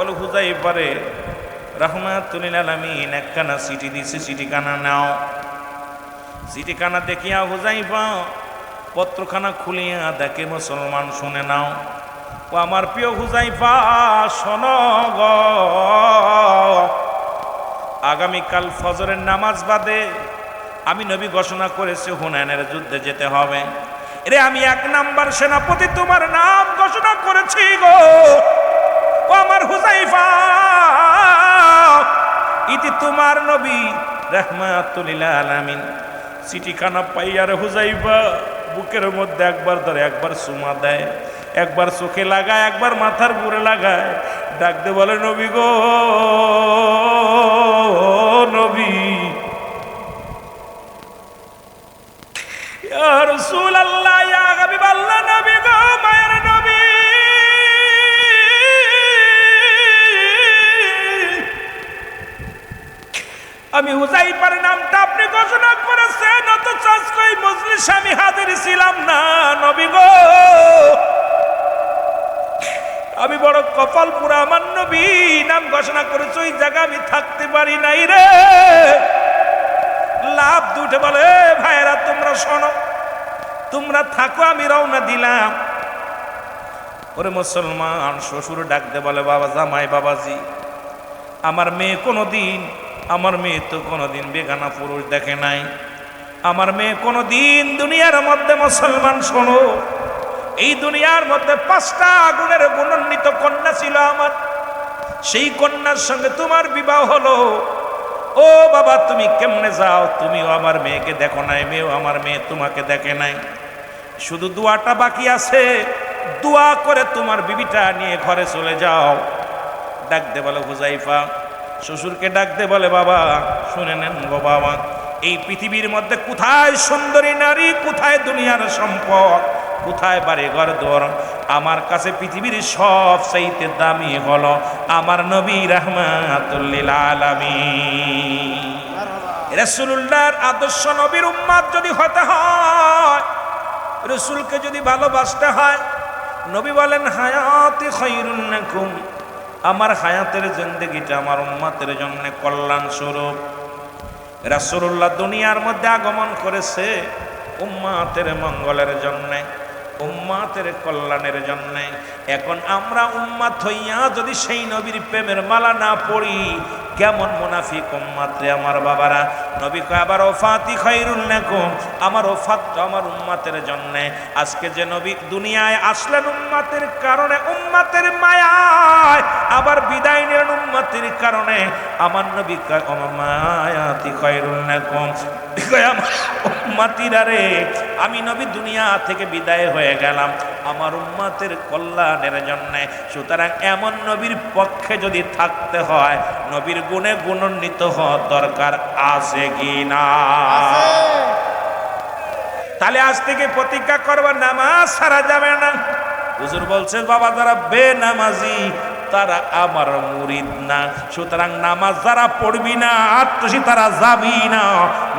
বলে হুযায়ফারে রাহমাতুল লিল আলামিন একখানা চিঠি দিছে, চিঠিখানা নাও। চিঠিখানা দেখিয়া হুযায়ফা পত্রখানা খুলিয়া দেখে মুসলমান, শুনে নাও। ও আমার প্রিয় হুযায়ফা শোনো গো, আগামীকাল ফজরের নামাজ বাদে আমি নবী ঘোষণা করেছি হুনাইনের যুদ্ধে যেতে হবে। এরে আমি 1 নাম্বার সেনাপতি তোমার নাম ঘোষণা করেছি গো। ও আমার হুযায়ফা, ইতি তোমার নবী রাহমাতুল লিল আলামিন। চিঠিখানা পাইয়ার হুযায়ফা বুকের মধ্যে একবার ধরে, একবার চুমা দেয়, একবার চোখে লাগায়, একবার মাথার বুড়ে লাগায়, ডাকতে বলে নবী গো নবী, ইয়া রাসূলুল্লাহ, ইয়া হাবিবাল্লাহ, নবী গো মায়ের নবী, আমি হুযায়ফার নামটা আপনি ঘোষণা করেছেন, অথচ আজকে এই মজলিসে আমি হাজির ছিলাম না নবী গো। আমি বড় কপাল পুরা, আমার নবী নাম ঘোষণা করেছে ওই জায়গা আমি থাকতে পারি নাই রে। লাভ দুটে বলে ভাইরা তোমরা শোনো, তোমরা থাকো, আমি রওনা দিলাম। ওরে মুসলমান শ্বশুর ডাকতে বলে বাবা জামাই, বাবাজি আমার মেয়ে তো কোনোদিন বেগানা পুরুষ দেখে নাই। আমার মেয়ে কোনোদিন দুনিয়ার মধ্যে, মুসলমান শোনো, এই দুনিয়ার মধ্যে 5টা গুণের গুণান্বিত কন্যা ছিল আমার। সেই কন্যার সঙ্গে তোমার বিবাহ হলো। ও বাবা তুমি কেমনে যাও, তুমিও আমার মেয়েকে দেখো নাই, মেয়েও আমার মেয়ে তোমাকে দেখে নাই। শুধু দোয়াটা বাকি আছে, দোয়া করে তোমার বিবিটা নিয়ে ঘরে চলে যাও। ডাকতে বলে হুযায়ফা, শ্বশুরকে ডাকতে বলে বাবা শুনে নেন গো বাবা, এই পৃথিবীর মধ্যে কোথায় সুন্দরী নারী, কোথায় দুনিয়ার সম্পদ, কোথায় বাড়ি ঘর দোর, আমার কাছে পৃথিবীর সব চাইতে দামি হলো আমার নবী রাহমাতুল লিল আলামিন। রাসূলুল্লাহর আদর্শ নবীর উম্মত যদি হতে হয়, রাসূলকে যদি ভালোবাসতে হয়, নবী বলেন হায়াতি খায়রুন লাকুম, আমার হায়াতের জিন্দেগিটা আমার উম্মতের জন্য কল্যাণ স্বরূপ। রাসূলুল্লাহ দুনিয়ার মধ্যে আগমন করেছে উম্মতের মঙ্গলের জন্য, উম্মতের কল্যাণের জন্য। এখন আমরা উম্মত হইয়া যদি সেই নবীর প্রেমের মালা না পড়ি, কেমন মুনাফিক উম্মত রে আমার বাবারা। নবী কয় আবার ওফাতি খায়রুন লাকুম, আমার ওফাতটা আমার উম্মতের জন্য। আজকে যে নবী দুনিয়ায় আসলেন উম্মতের কারণে, উম্মতের মায়ায়, আবার বিদায় নিলেন উম্মতের কারণে। আমার নবী কয় মায়াতি খায়রুন লাকুম, কয় আমার উম্মতিরা রে, আমি নবী দুনিয়া থেকে বিদায় হয়ে গেলাম আমার উম্মতের কল্যাণের জন্য। সুতরাং এমন নবীর পক্ষে যদি থাকতে হয়, নবীর গুণে গুণান্বিত হওয়ার দরকার আছে কি না? তাহলে আজ থেকে প্রতিজ্ঞা করবার নামাজ ছাড়া যাবে না। হুজুর বলছেন বাবা যারা বেনামাজি তারা আমার মুরিদ না। সুতরাং নামাজ যারা পড়বি না আত্মসী তারা যাবি না।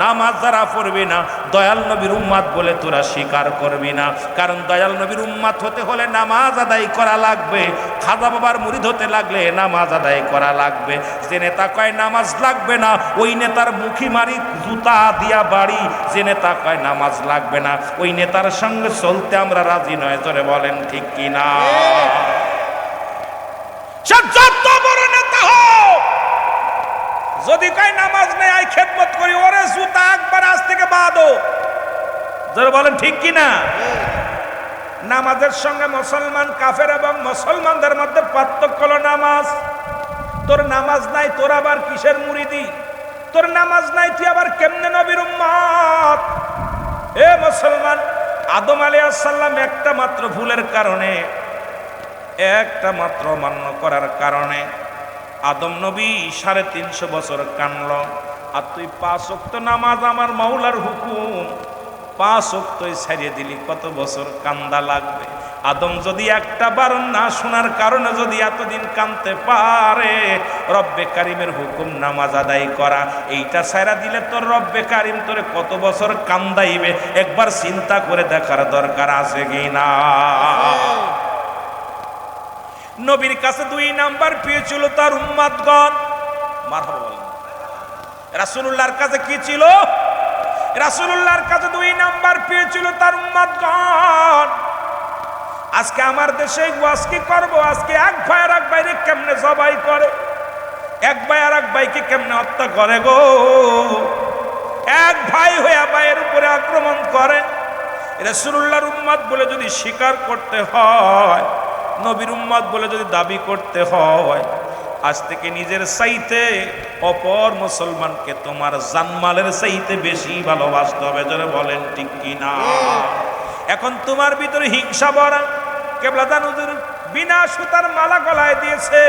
নামাজ যারা পড়বি না দয়াল নবীর উম্মত বলে তোরা স্বীকার করবি না। কারণ দয়াল নবীর উম্মত হতে হলে নামাজ আদায় করা লাগবে। খাজা বাবার মুরিদ হতে লাগলে নামাজ আদায় করা লাগবে। যে নেতা কয় নামাজ লাগবে না, ওই নেতার মুখি মারি জুতা দিয়া বাড়ি। যে নেতা কয় নামাজ লাগবে না, ওই নেতার সঙ্গে চলতে আমরা রাজি নয়। জোরে বলেন ঠিক কিনা? যত বড় নেতা হোক, যদি কয় নামাজ নেই আই খেদমত করি, ওরে জুতা একবার আজ থেকে বাঁধো। যারা বলেন ঠিক কিনা? নামাজের সঙ্গে মুসলমান কাফের এবং মুসলমানদের মধ্যে পার্থক্য হলো নামাজ। তোর নামাজ নাই, তোর আবার কিসের মুরিদি? তোর নামাজ নাই, তুই আবার কেমনে নবীর উম্মত? এ মুসলমান, আদম আলাইহিস সালাম একটা মাত্র ভুলের কারণে, একটা মাত্র মান্য করার কারণে আদম নবী 350 বছর কানল। আর তুই 5 ওয়াক্ত নামাজ আমার মাওলার হুকুম, 5 ওয়াক্তই ছাড়িয়ে দিলি, কত বছর কান্দা লাগবে? আদম যদি একটা বারণ না শোনার কারণে যদি এতদিন কানতে পারে, রব্বে কারিমের হুকুম নামাজ আদায় করা, এইটা ছাইরা দিলে তোর রব্বে কারিম তোরে কত বছর কান্দাইবে একবার চিন্তা করে দেখার দরকার আছে কি না? নবীর কাছে 2 নাম্বার পেয়েছিল তার উম্মতগণ। মারহাবা বলেন। রাসূলুল্লাহর কাছে কি ছিল? রাসূলুল্লাহর কাছে 2 নাম্বার পেয়েছিল তার উম্মতগণ। আজকে আমার দেশে ওয়াজ কি করব? আজকে এক ভাই আর এক ভাইকে কেমনে জবাই করে, এক ভাই আর এক ভাইকে কেমনে হত্যা করে গো। এক ভাই হয়ে ভাইয়ের উপরে আক্রমণ করে। রাসূলুল্লাহর উম্মত বলে যদি স্বীকার করতে হয়, নবীর উম্মত বলে যদি দাবি করতে হয়, আজ থেকে নিজের চাইতে অপর মুসলমানকে তোমার জানমালের চাইতে বেশি ভালোবাসতে হবে। যারা বলেন ঠিক কিনা? এখন তোমার ভিতরে হিংসা ভরা। কেবলাদান হুজুর বিনা সুতার মালা গলায় দিয়েছে।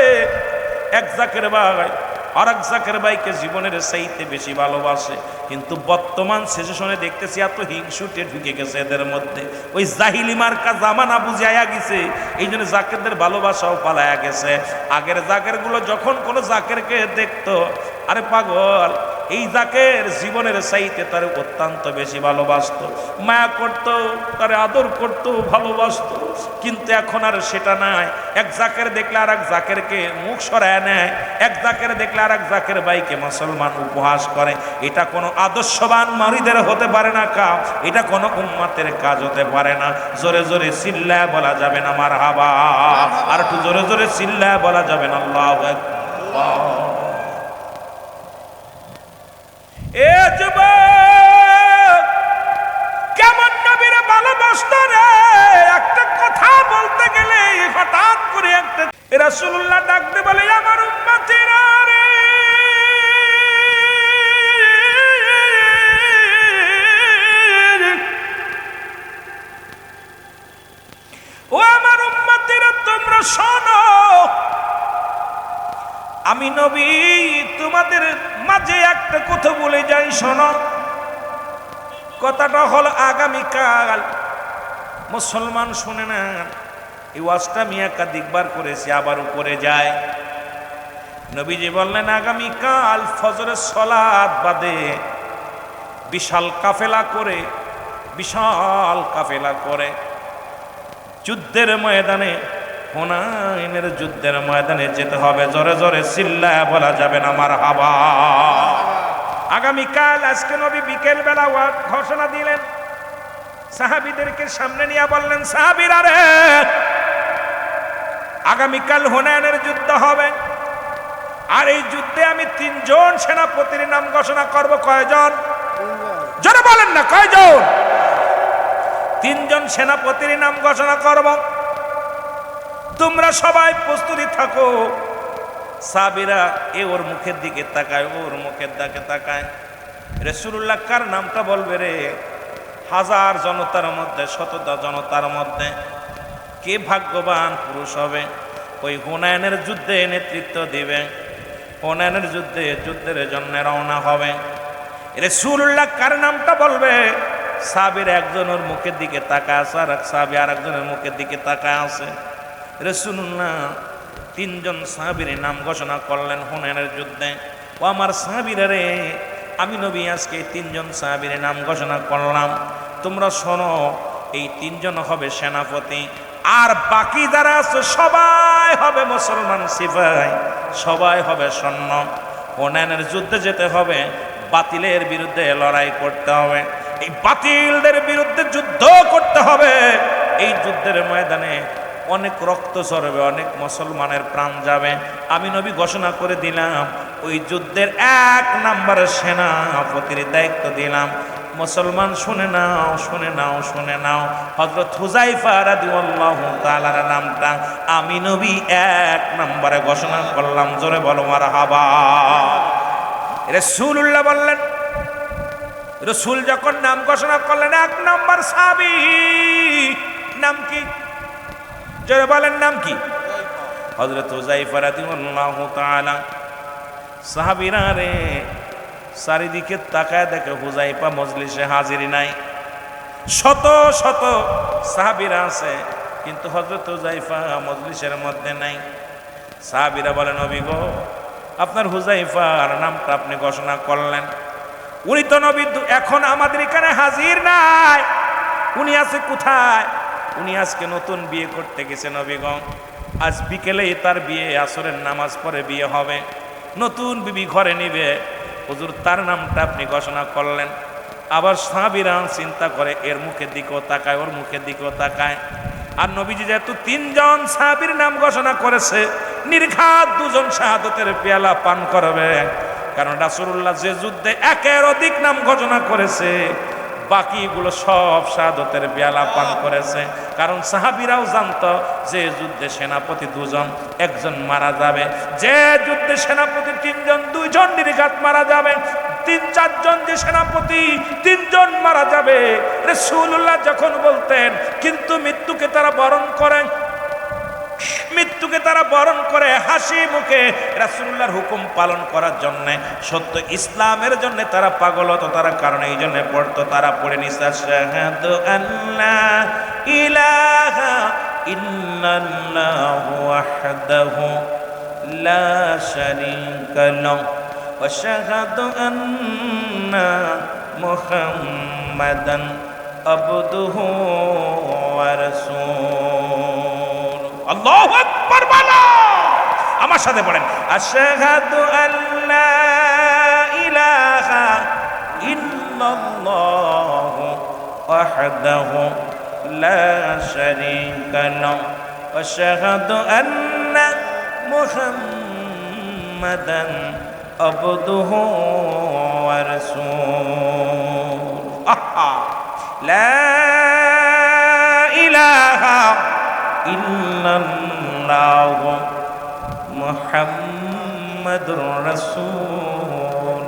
এক জাকের ভাই আর এক জাকের ভাইকে জীবনের চাইতে বেশি ভালোবাসে, কিন্তু বর্তমান সিচুয়েশনে দেখতেছি এত হিংসুটে ঢুকে গেছে এদের মধ্যে। ওই জাহিলি মার্কা জামানা বুঝাইয়া গেছে, এই জন্য জাকেরদের ভালোবাসাও পালায়া গেছে। আগের জাকের গুলো যখন কোনো জাকেরকে দেখতো, আরে পাগল, এই জাকের জীবনের চাইতে তার অত্যন্ত বেশি ভালোবাসতো, মায়া করত, তারে আদর করত, ভালোবাসতো। কিন্তু এখন আর সেটা নাই। এক জাকের দেখলে আর এক জাকেরকে মুখ সরায় নেয়, এক জাকের দেখলে আর এক জাকের ভাইকে মুসলমান উপহাস করে। এটা কোনো আদর্শবান মারিদের হতে পারে না কাজ, এটা কোনো উম্মতের কাজ হতে পারে না। জোরে জোরে চিল্লায় বলা যাবে না মারহাবা, আর একটু জোরে জোরে চিল্লায় বলা যাবে না আল্লাহু আকবার। এ যুবক, কেমন নবীরে ভালোবাসতো রে। একটা কথা বলতে গেলে হঠাৎ করে একটা রাসূলুল্লাহ ডাকতে বলে, আমার উম্মতেরা রে, ও আমার উম্মতেরা, তোমরা শোনো, আমি নবী তোমাদের মাঝে একটা কথা বলে যাই, শোনো। কথাটা হলো আগামীকাল মুসলমান শুনে না, এই ওয়াজটা আমি একাধিকবার করেছি, আবারও করে যায়। নবীজি বললেন, আগামীকাল ফজরের সালাত বাদে বিশাল কাফেলা করে যুদ্ধের ময়দানে, হুনাইনের যুদ্ধের ময়দানে যেতে হবে। জোরে জোরে চিল্লায় বলা যাবে না মারহাবা। আগামীকাল, আজকে নবী বিকেল বেলা ঘোষণা দিলেন, সাহাবীদেরকে সামনে নিয়ে বললেন, সাহাবীরা রে, আগামীকাল হুনাইনের যুদ্ধ হবে, আর এই যুদ্ধে আমি 3 জন সেনাপতির নাম ঘোষণা করব। কয়জন? জোরে বলেন না, কয়জন? 3 জন সেনাপতির নাম ঘোষণা করব। তোমরা সবাই প্রস্তুতি থাকো। সাহাবীরা ওর মুখের দিকে তাকায়, ওর মুখের দিকে তাকায়। রাসূলুল্লাহ কার নামটা বলবে রে? হাজার জনতার মধ্যে, শতটা জনতার মধ্যে কে ভাগ্যবান পুরুষ হবে ওই হুনাইনের যুদ্ধে নেতৃত্ব দিবে, হুনাইনের যুদ্ধের জন্য রওনা হবে? রাসূলুল্লাহ কার নামটা বলবে? সাহাবীর একজনের মুখের দিকে তাকায় আছে, আর সাহাবী আর একজনের মুখের দিকে তাকায় আছে। রাসূলুল্লাহ 3 জন সাহাবীর নাম ঘোষণা করলেন হুনাইনের যুদ্ধে। ও আমার সাহাবীরা রে, আমি নবী আজকে 3 জন সাহাবীর নাম ঘোষণা করলাম। তোমরা শোনো, এই 3 জন হবে সেনাপতি, আর বাকি যারা আছে সবাই হবে মুসলমান সিপাহী, সবাই হবে সৈন্য। হুনাইনের যুদ্ধে যেতে হবে, বাতিলের বিরুদ্ধে লড়াই করতে হবে, এই বাতিলদের বিরুদ্ধে যুদ্ধ করতে হবে। এই যুদ্ধের ময়দানে অনেক রক্ত ঝরবে, অনেক মুসলমানের প্রাণ যাবে। আমি নবী ঘোষণা করে দিলাম, ওই যুদ্ধের 1 নম্বরের সেনাপতির দায়িত্ব দিলাম। মুসলমান শুনে নাও, শুনে নাও, শুনে নাও, হযরত হুযায়ফা রাদিয়াল্লাহু তাআলার নামটা আমি নবী 1 নম্বরে ঘোষণা করলাম। জোরে বলো মারহাবা। রাসূলুল্লাহ বললেন, রাসূল যখন নাম ঘোষণা করলেন, 1 নম্বর সাহাবী, নাম কি? জোরে বলেন, নাম কি? হযরত হুযায়ফা রাদিয়াল্লাহু তাআলা। সাহাবীরা রে, চারিদিকে তাকায় দেখে হুযায়ফা মজলিসে হাজির নাই। শত শত সাহাবীরা আছে, কিন্তু হযরত হুযায়ফা মজলিসের মধ্যে নাই। সাহাবীরা বলেন, নবী গো, আপনার হুযায়ফার নামটা আপনি ঘোষণা করলেন, উনি তো নবী এখন আমাদের এখানে হাজির নাই। উনি আছে কোথায়? উনি আজকে নতুন বিয়ে করতে গেছে নবীগণ। আজ বিকেলেই তার বিয়ে, আসরের নামাজ পড়ে বিয়ে হবে, নতুন বিবি ঘরে নিবে, হুজুর তার নামটা আপনি ঘোষণা করলেন। আবার সাহাবীরা চিন্তা করে, এর মুখের দিকেও তাকায়, ওর মুখের দিকেও তাকায়। আর নবীজি যেহেতু 3 জন সাহাবীর নাম ঘোষণা করেছে, নির্ঘাত 2 জন শাহাদাতের পেয়ালা পান করবে। কারণ রাসূলুল্লাহ যে যুদ্ধে 1-এর অধিক নাম ঘোষণা করেছে, বাকিগুলো সব শাহাদাতের পেয়ালা পান করেছে। কারণ সাহাবীরাও জানতো যে যুদ্ধে সেনাপতি 2 জন, 1 জন মারা যাবে। যে যুদ্ধে সেনাপতি 3 জন, 2 জন নির্ঘাত মারা যাবে। 3-4 জন যে সেনাপতি, 3 জন মারা যাবে। রাসূলুল্লাহ যখন বলতেন, কিন্তু মৃত্যুকে তারা বরণ করেন, মৃত্যুকে তারা বরণ করে হাসি মুখে রাসূলুল্লাহর হুকুম পালন করার জন্য, সত্য ইসলামের জন্য তারা পাগল হতো। তারা কারণ এই জন্য পড়তো, তারা পড়ে নিছে আশহাদু আল্লা ইলাহা ইল্লাল্লাহু ওয়াহদাহু লা শারীকা লাহু ওয়া আশহাদু আন্না মুহাম্মাদান আবদুহু ওয়া রাসূলুহু। আল্লাহু আকবার বলো, আমার সাথে পড়েন, আশহাদু আল্লা ইলাহা ইল্লাল্লাহু ওয়াহদাহু লা শারীকা লাহু ওয়া আশহাদু আন্না মুহাম্মাদান আবদুহু ওয়া রাসূলুহু। লা ইলাহা ইল্লাল্লাহু মুহাম্মাদুর রাসূলুল্লাহ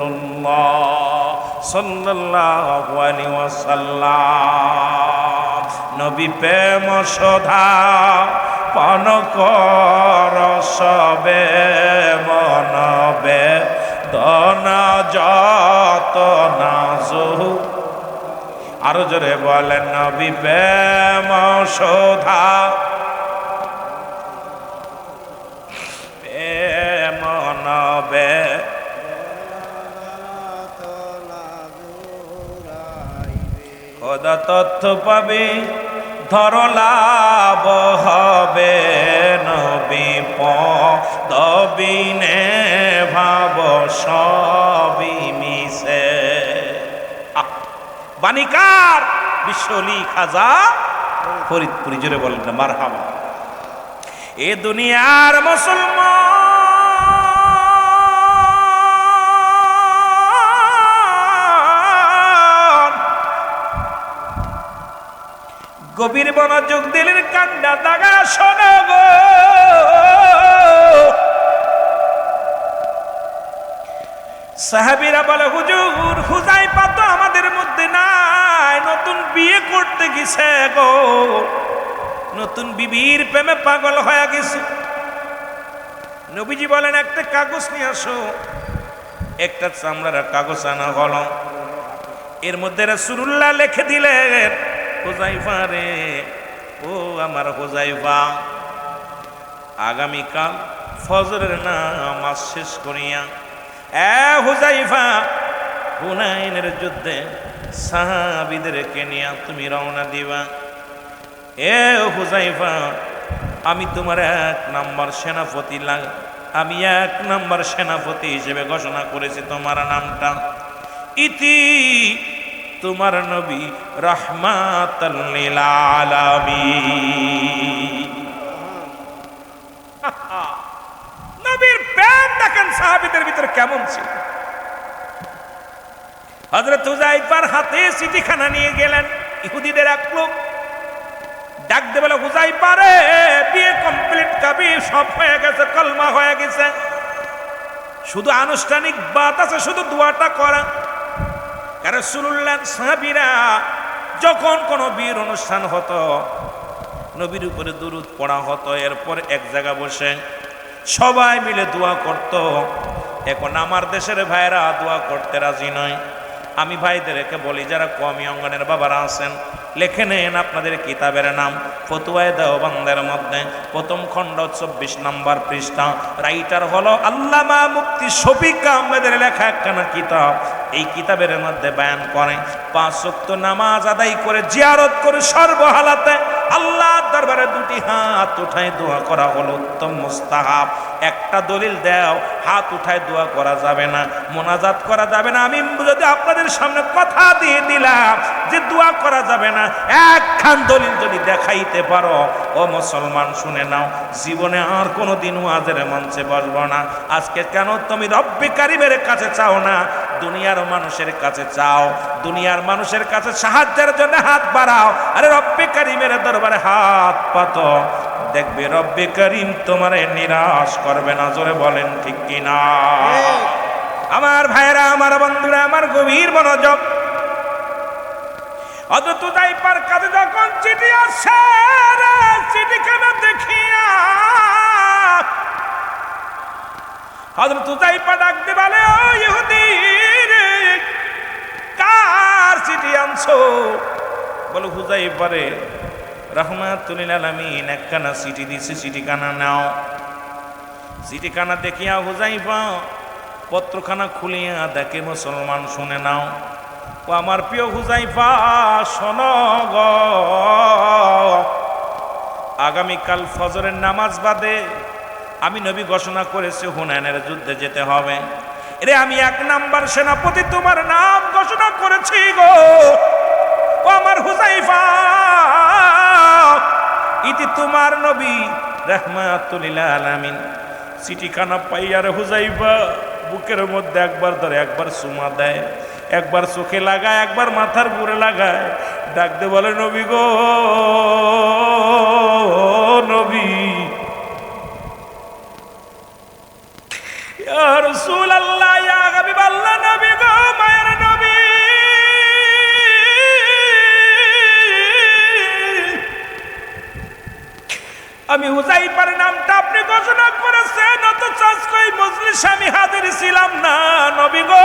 সাল্লাল্লাহু আলাইহি ওয়াসাল্লাম। নবী প্রেম সদা পান কর সবে মনবে, দনা যত নাজু। আরো জোরে বলেন, নবী প্রেম সদা প্রেম নবে, খোদা তথ্য পাবি ধরলাভ হবে, নবী পদবিনে ভাব সবই মিশে। বাণীকার বিশ্বলি খাজা ফরিদপুরি, জোরে বলেন না মারহাবা। এ দুনিয়ার মুসলমান গভীর মনোযোগ দিলের কান্না দাগা শোনো গো। সাহাবীরা বলে, হুজুর হুযায়ফা তো আমাদের মধ্যে নাই, নতুন বিয়ে করতে গেছে গো, নতুন বিবির প্রেমে পাগল হয়ে গেছে। নবীজি বলেন, একটা কাগজ নিয়ে আসো। একটা চামড়ার কাগজ আনা হলো, এর মধ্যে রাসূলুল্লাহ লিখে দিলেন, হুযায়ফা রে, ও আমার হুযায়ফা, আগামীকাল ফজরের নামাজ শেষ করিয়া হুযায়ফা হুনাইনের যুদ্ধে সাহাবীদেরকে নিয়ে তুমি রওনা দিবা। এ হুযায়ফা, আমি তোমার 1 নম্বর সেনাপতি আমি 1 নম্বর সেনাপতি হিসেবে ঘোষণা করেছি তোমার নামটা। ইতি তোমার নবী রাহমাতাল লিল আলামিন। নবীর প্রেম দেখেন সাহাবীদের ভিতরে কেমন ছিল। হযরত হুযায়ফার হাতে চিঠিখানা নিয়ে গেলেন। ইহুদিদের এক লোক ডাক দে বলে, হুযায়ফা রে, বিয়ে কমপ্লিট, কাবি সব হয়ে গেছে, কলমা হয়ে গেছে, শুধু আনুষ্ঠানিক বাত আছে, শুধু দোয়াটা করা। কারণ রাসূলুল্লাহ সাহাবীরা যখন কোনো বিয়ের অনুষ্ঠান হতো, নবীর উপরে দুরূদ পড়া হতো, এরপর এক জায়গা বসে সবাই মিলে দোয়া করত। এখন আমার দেশের ভাইরা দোয়া করতে রাজি নয়। আমি ভাইদেরকে বলি, যারা কওমি অঙ্গনের বাবারা আছেন, লিখে নেন আপনাদের কিতাবের নাম। ফতুয়ায়ে দেওবন্দের মধ্যে 1ম খণ্ড 24 নম্বর পৃষ্ঠা, রাইটার হলো আল্লামা মুফতি শফিক আহমেদের লেখা একখানা কিতাব। এই কিতাবের মধ্যে বয়ান করে 5 ওয়াক্ত নামাজ আদায় করে, জিয়ারত করে, সর্বহালাতে আল্লাহর দরবারে দুটি হাত উঠায় দোয়া করা হলো উত্তম মুস্তাহাব। একটা দলিল দাও, হাত উঠায় দোয়া করা যাবে না, মোনাজাত করা যাবে না। আমি যদি আপনাদের সামনে কথা দিয়ে দিলাম যে দোয়া করা যাবে না, একখান দলিল যদি দেখাইতে পারো, ও মুসলমান শুনে নাও, জীবনে আর কোনোদিন ওয়াজের মঞ্চে বসবো না। আজকে কেন তুমি রব্বে কারিমের কাছে চাও না, দুনিয়ার মানুষের কাছে চাও? দুনিয়ার মানুষের কাছে সাহায্যের জন্য হাত বাড়াও, আরে রব্বে কারিমের দরবারে হাত পাতো, দেখবে রব্বে কারিম তোমারে নিরাশ করবে না। জোরে বলেন ঠিক কিনা? আমার ভাইরা, আমার বন্ধুরা, আমার গভীর মনোযোগ। হযরত হুযায়ফার কাছে যখন চিঠি আসে, চিঠিখানা দেখিয়া হযরত হুযায়ফা ডাক দিয়ে বলে, ও ইহুদি, কার চিঠি আনছো? বলে, হুযায়ফা রে, রাহমাতুল লিল আলামিন একখানা চিঠি দিছে, চিঠিখানা নাও। চিঠিখানা দেখিয়া হুযায়ফা পত্রখানা খুলিয়া দেখে, মুসলমান শুনে নাও, ও আমার প্রিয় হুযায়ফা, শোনো গো, আগামীকাল ফজরের নামাজ বাদে আমি নবী ঘোষণা করেছি হুনাইনের যুদ্ধে যেতে হবে। এরে আমি 1 নাম্বার সেনাপতি তোমার নাম ঘোষণা করেছি গো, ও আমার হুযায়ফা, ইতি তোমার নবী রাহমাতুল লিল আলামিন। চিঠিখানা পাইয়ার হুযায়ফা বুকের মধ্যে একবার ধরে, একবার চুমা দেয়, একবার চোখে লাগায়, একবার মাথার বুড়ে লাগায়, ডাকতে বলে, নবী গো, নবী, ইয়া রাসূলুল্লাহ, ইয়া হাবিবাল্লাহ, নবী গো, মায়ের নবী, আমি হুযায়ফার নামটা আপনি ঘোষণা করেছেন, অথচ আজকে এই মজলিসে আমি হাজির ছিলাম না। নবী গো,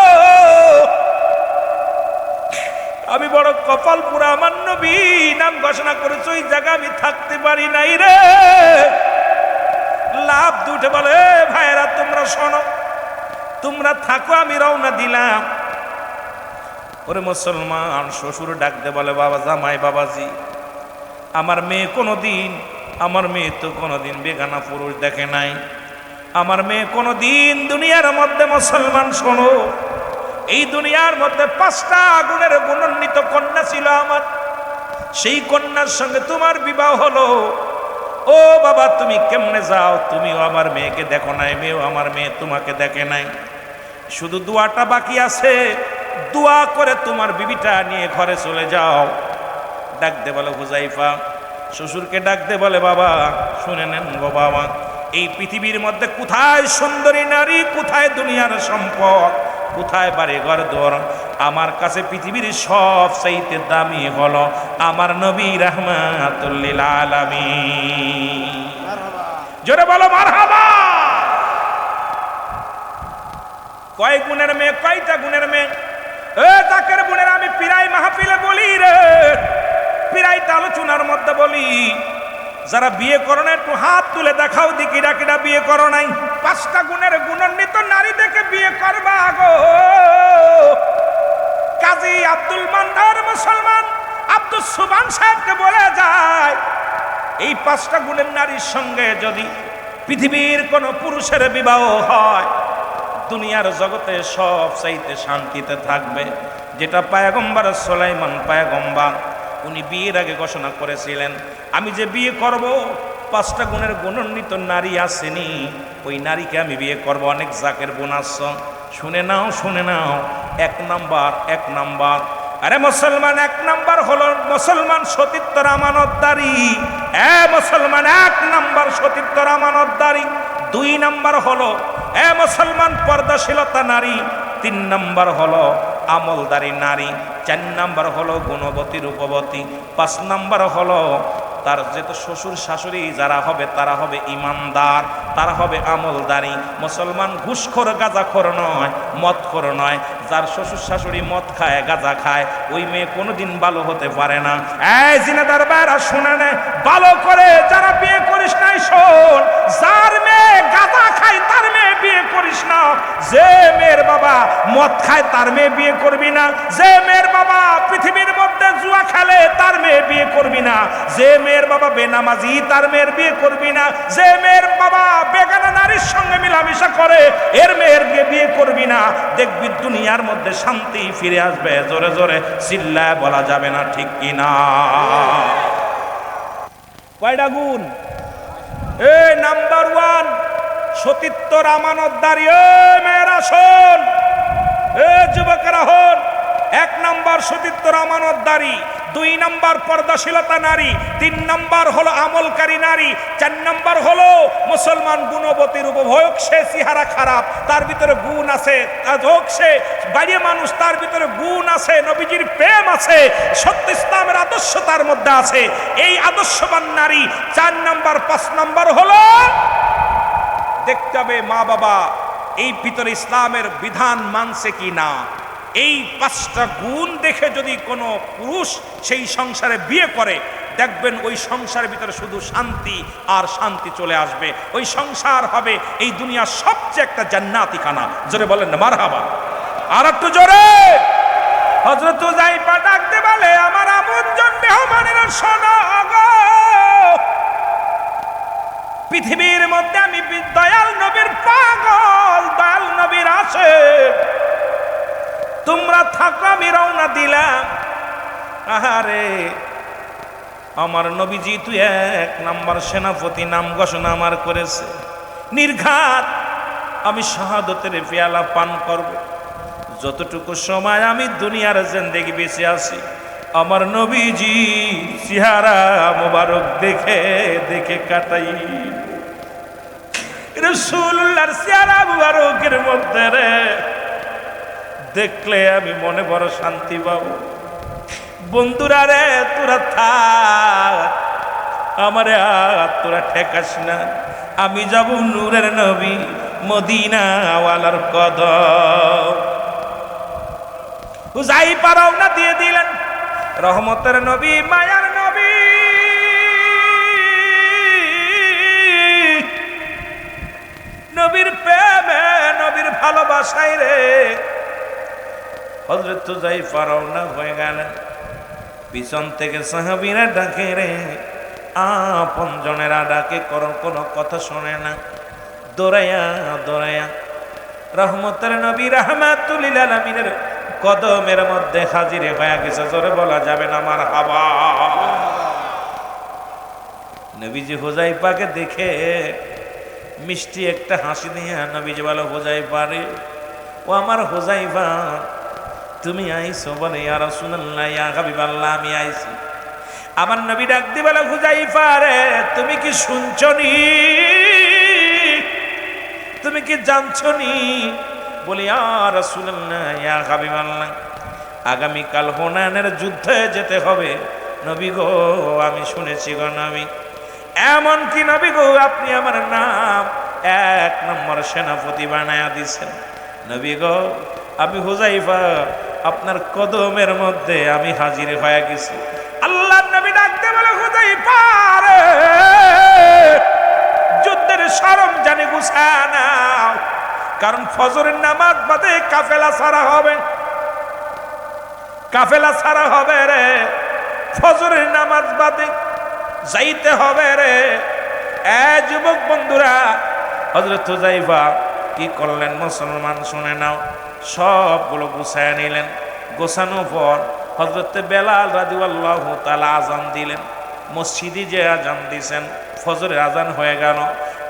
আমি বড় কপাল পুরা, আমার নবী নাম ঘোষণা করেছে, ওই জায়গা আমি থাকতে পারি নাই রে। লাভ দুটে বলে, ভাইরা তোমরা শোনো, তোমরা থাকো, আমি রওনা দিলাম। ওরে মুসলমান, শ্বশুর ডাকতে বলে, বাবা জামাই, বাবাজি, আমার মেয়ে তো কোনোদিন বেগানা পুরুষ দেখে নাই। আমার মেয়ে কোনোদিন দুনিয়ার মধ্যে, মুসলমান শোনো, এই দুনিয়ার মধ্যে 5টা গুণের গুণান্বিত কন্যা ছিল আমার। সেই কন্যার সঙ্গে তোমার বিবাহ হলো। ও বাবা, তুমি কেমনে যাও? তুমিও আমার মেয়েকে দেখো নাই, মেয়েও আমার মেয়ে তোমাকে দেখে নাই। শুধু দোয়াটা বাকি আছে, দোয়া করে তোমার বিবিটা নিয়ে ঘরে চলে যাও। ডাকতে বলে হুযায়ফা, শ্বশুরকে ডাকতে বলে, বাবা শুনে নেন গো বাবা, এই পৃথিবীর মধ্যে কোথায় সুন্দরী নারী, কোথায় দুনিয়ার সম্পদ, কোথায় বাড়ি ঘর দোর, আমার কাছে পৃথিবীর সব চাইতে দামি হলো আমার নবী রাহমাতুল লিল আলামিন। জোরে বলো মারহাবা। কয় গুণের মেয়ে, কয়টা গুণের মেয়ে? জাকের গুণের আমি প্রায় মাহফিলে বলি রে, প্রায় আলোচনার মধ্যে বলি, যারা বিয়ে করো না একটু হাত তুলে দেখাও দেখি, কিরা বিয়ে করো নাই? 5টা গুণের গুণান্বিত নারী দেখে বিয়ে করবা গো। কাজী আব্দুল মান্নার মুসলমান আব্দুল সুবহান সাহেবকে বলে যায়, এই 5টা গুণের নারীর সঙ্গে যদি পৃথিবীর কোন পুরুষের বিবাহ হয়, দুনিয়ার জগতে সব চাইতে শান্তিতে থাকবে। যেটা পয়গম্বর সুলাইমান পয়গম্বর উনি বিয়ের আগে ঘোষণা করেছিলেন, আমি যে বিয়ে করব 5টা গুণের গুণান্বিত নারী আসেনি, ওই নারীকে আমি বিয়ে করব। অনেক জাকের গুণ আছে, শুনে নাও, শুনে নাও। 1 নাম্বার, আরে মুসলমান, 1 নাম্বার হলো মুসলমান সতীত্বর আমানতদারি। মুসলমান 1 নাম্বার সতীত্বর আমানতদারি। 2 নাম্বার হলো মুসলমান পর্দাশীলতা নারী। 3 নাম্বার হলো আমলদারি নারী। 4 নাম্বার হলো গুণবতী রূপবতী। 5 নাম্বার হলো তার যেহেতু শ্বশুর শাশুড়ি যারা হবে তারা হবে ইমানদার, তারা হবে আমলদারি। মুসলমান ঘুষখোর গাঁজাখোর নয়, মদখোর নয়। যার শ্বশুর শাশুড়ি মদ খায়, গাঁজা খায়, ওই মেয়ে কোনোদিন ভালো হতে পারে না। এই জিনেদার ভাইরা শুনে নে, ভালো করে যারা বিয়ে করিস নাই শোন, যার মেয়ে গাঁজা খায় তার মেয়ে বিয়ে করিস না। যে মেয়ের বাবা মদ খায় তার মেয়ে বিয়ে করবি না, যে মেয়ের বাবা পৃথিবীর মধ্যে জুয়া খেলে তার মেয়ে বিয়ে করবি না, যে মেয়ের বাবা বেনামাজি তার মেয়ের বিয়ে করবি না, যে মেয়ের বাবা বেগানা নারীর সঙ্গে মিলামিশা করে এর মেয়ের বিয়ে করবি না। দেখবি দুনিয়ার মধ্যে শান্তি ফিরে আসবে। জোরে জোরে চিল্লায় বলা যাবে না, ঠিক কিনা? কয়টা গুণ? এই নাম্বার 1 সতীত্বর আমানতদারি। মেয়েরা শোন, যুবকেরা হন। 1 নাম্বার সতীত্বর আমানতদারি, 2 নাম্বার পর্দাশীলতা নারী, 3 নাম্বার হলো আমলকারী নারী, 4 নাম্বার হলো মুসলমান গুণবতীর উপভোগ। সে চেহারা খারাপ, তার ভিতরে গুণ আছে, হোক সে বাইরে মানুষ, তার ভিতরে গুণ আছে, নবীজির প্রেম আছে, সত্য ইসলামের আদর্শ তার মধ্যে আছে। এই আদর্শবান নারী 4 নাম্বার। 5 নাম্বার হলো দেখতে হবে মা বাবা এই ভিতরে ইসলামের বিধান মানছে কি না। এই 5টা গুণ দেখে যদি কোনো পুরুষ সেই সংসারে বিয়ে করে, দেখবেন ওই সংসারের ভিতরে শুধু শান্তি আর শান্তি চলে আসবে। ওই সংসার হবে এই দুনিয়ার সবচেয়ে একটা জান্নাতি খানা। জোরে বলেন না মারহাবা। আর একটু জোরে। হযরত হুযায়ফা ডাকতে বলে, আমার আপনজন মেহমানেরা শোনো গো, পৃথিবীর মধ্যে আমি দয়াল নবীর পাগল, দয়াল নবীর আছে, তোমরা থাকো, আমি রওনা দিলাম। আহারে আমার নবীজি তুই 1 নাম্বার সেনাপতি নাম ঘোষণা আমার করেছে, নির্ঘাত আমি শাহাদতের পেয়ালা পান করব। যতটুকু সময় আমি দুনিয়ার জিন্দেগি বেঁচে আছি, আমার নবীজি চেহারা মোবারক দেখে দেখে কাটাই। রাসূলুল্লাহর চেহারা মোবারকের মধ্যে রে দেখলে আমি মনে বড় শান্তি পাবো। বন্ধুরা রে, তোরা থাক, আমারে আর তোরা ঠেকাস না। আমি যাব নূরের নবী মদিনা ওয়ালার কদম। হুযায়ফা রওনা দিয়ে দিলেন। রহমতের নবী, মায়ার নবী, নবীর প্রেমে, নবীর ভালোবাসায় রে হযরত হুযায়ফা রওনা হয়ে গেলেন। পিছন থেকে সাহাবীরা ডাকে রে, আপনজনেরা ডাকে, কোনো কথা শোনে না। দৌড়াইয়া দৌড়াইয়া রহমতের নবী রাহমাতুল লিল আলামিনের কদমের মধ্যে হাজির হয়ে গেছে। জোরে বলা যাবে না মারহাবা। নবীজি হুযায়ফাকে দেখে মিষ্টি একটা হাসি দিয়ে নবীজি বলে, হুযায়ফা রে, ও আমার হুযায়ফা, তুমি আইছো? বলে, ইয়া রাসূলুল্লাহ, ইয়া হাবিবাল্লাহ, আমি আইছি। আমার নবী ডাক দিয়ে বলে, হুযায়ফা রে, তুমি কি শুনছনি? তুমি কি জানছনি? বলি, ইয়া রাসূলুল্লাহ, ইয়া হাবিবাল্লাহ, আগামীকাল হুনাইনের যুদ্ধে যেতে হবে। নবী গো, আমি শুনেছি গো নবী। এমন কি নবী গো, আপনি আমার নাম 1 নম্বর সেনাপতি বানায়া দিছেন। নবী গো, আমি হুযায়ফা, আপনার কদমের মধ্যে আমি হাজির হয়ে গেছি। আল্লাহর নবী ডাকতে বলে, হুযায়ফা রে, যুদ্ধের সরঞ্জাম গুছায় নাও, কারণ ফজরের নামাজ বাদে কাফেলা ছাড়া হবে। কাফেলা ছাড়া হবে রে, ফজরের নামাজ বাদে যাইতে হবে রে। যুবক বন্ধুরা, হযরত হুযায়ফা কি করলেন মুসলমান শুনে নাও, সবগুলো গুছায় নিলেন। গোছানোর পর হযরত বেলাল রাদিয়াল্লাহু তাআলা আযান দিলেন। মসজিদে যে আযান দিয়েছেন, ফজরের আযান হয়ে গেল।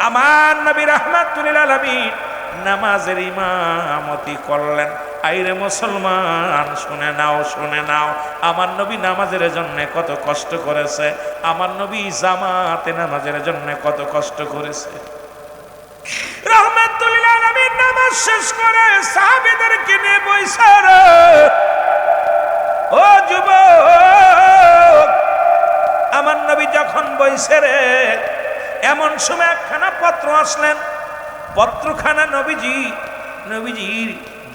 আমার নবী রাহমাতুল লিল আলামিন নামাজের ইমামতি করলেন। আইরে মুসলমান, শুনে নাও, শুনে নাও, আমার নবী নামাজের জন্য কত কষ্ট করেছে। আমার নবী জামাতে নামাজের জন্য কত কষ্ট করেছে। রাহমাতুল লিল আলামিন নামাজ শেষ করে সাহাবীদেরকে নিয়ে বইসা রে, ও যুবক, আমার নবী যখন বইসে রে, এমন সময় একখানা পত্র আসলেন। পত্রখানা নবীজি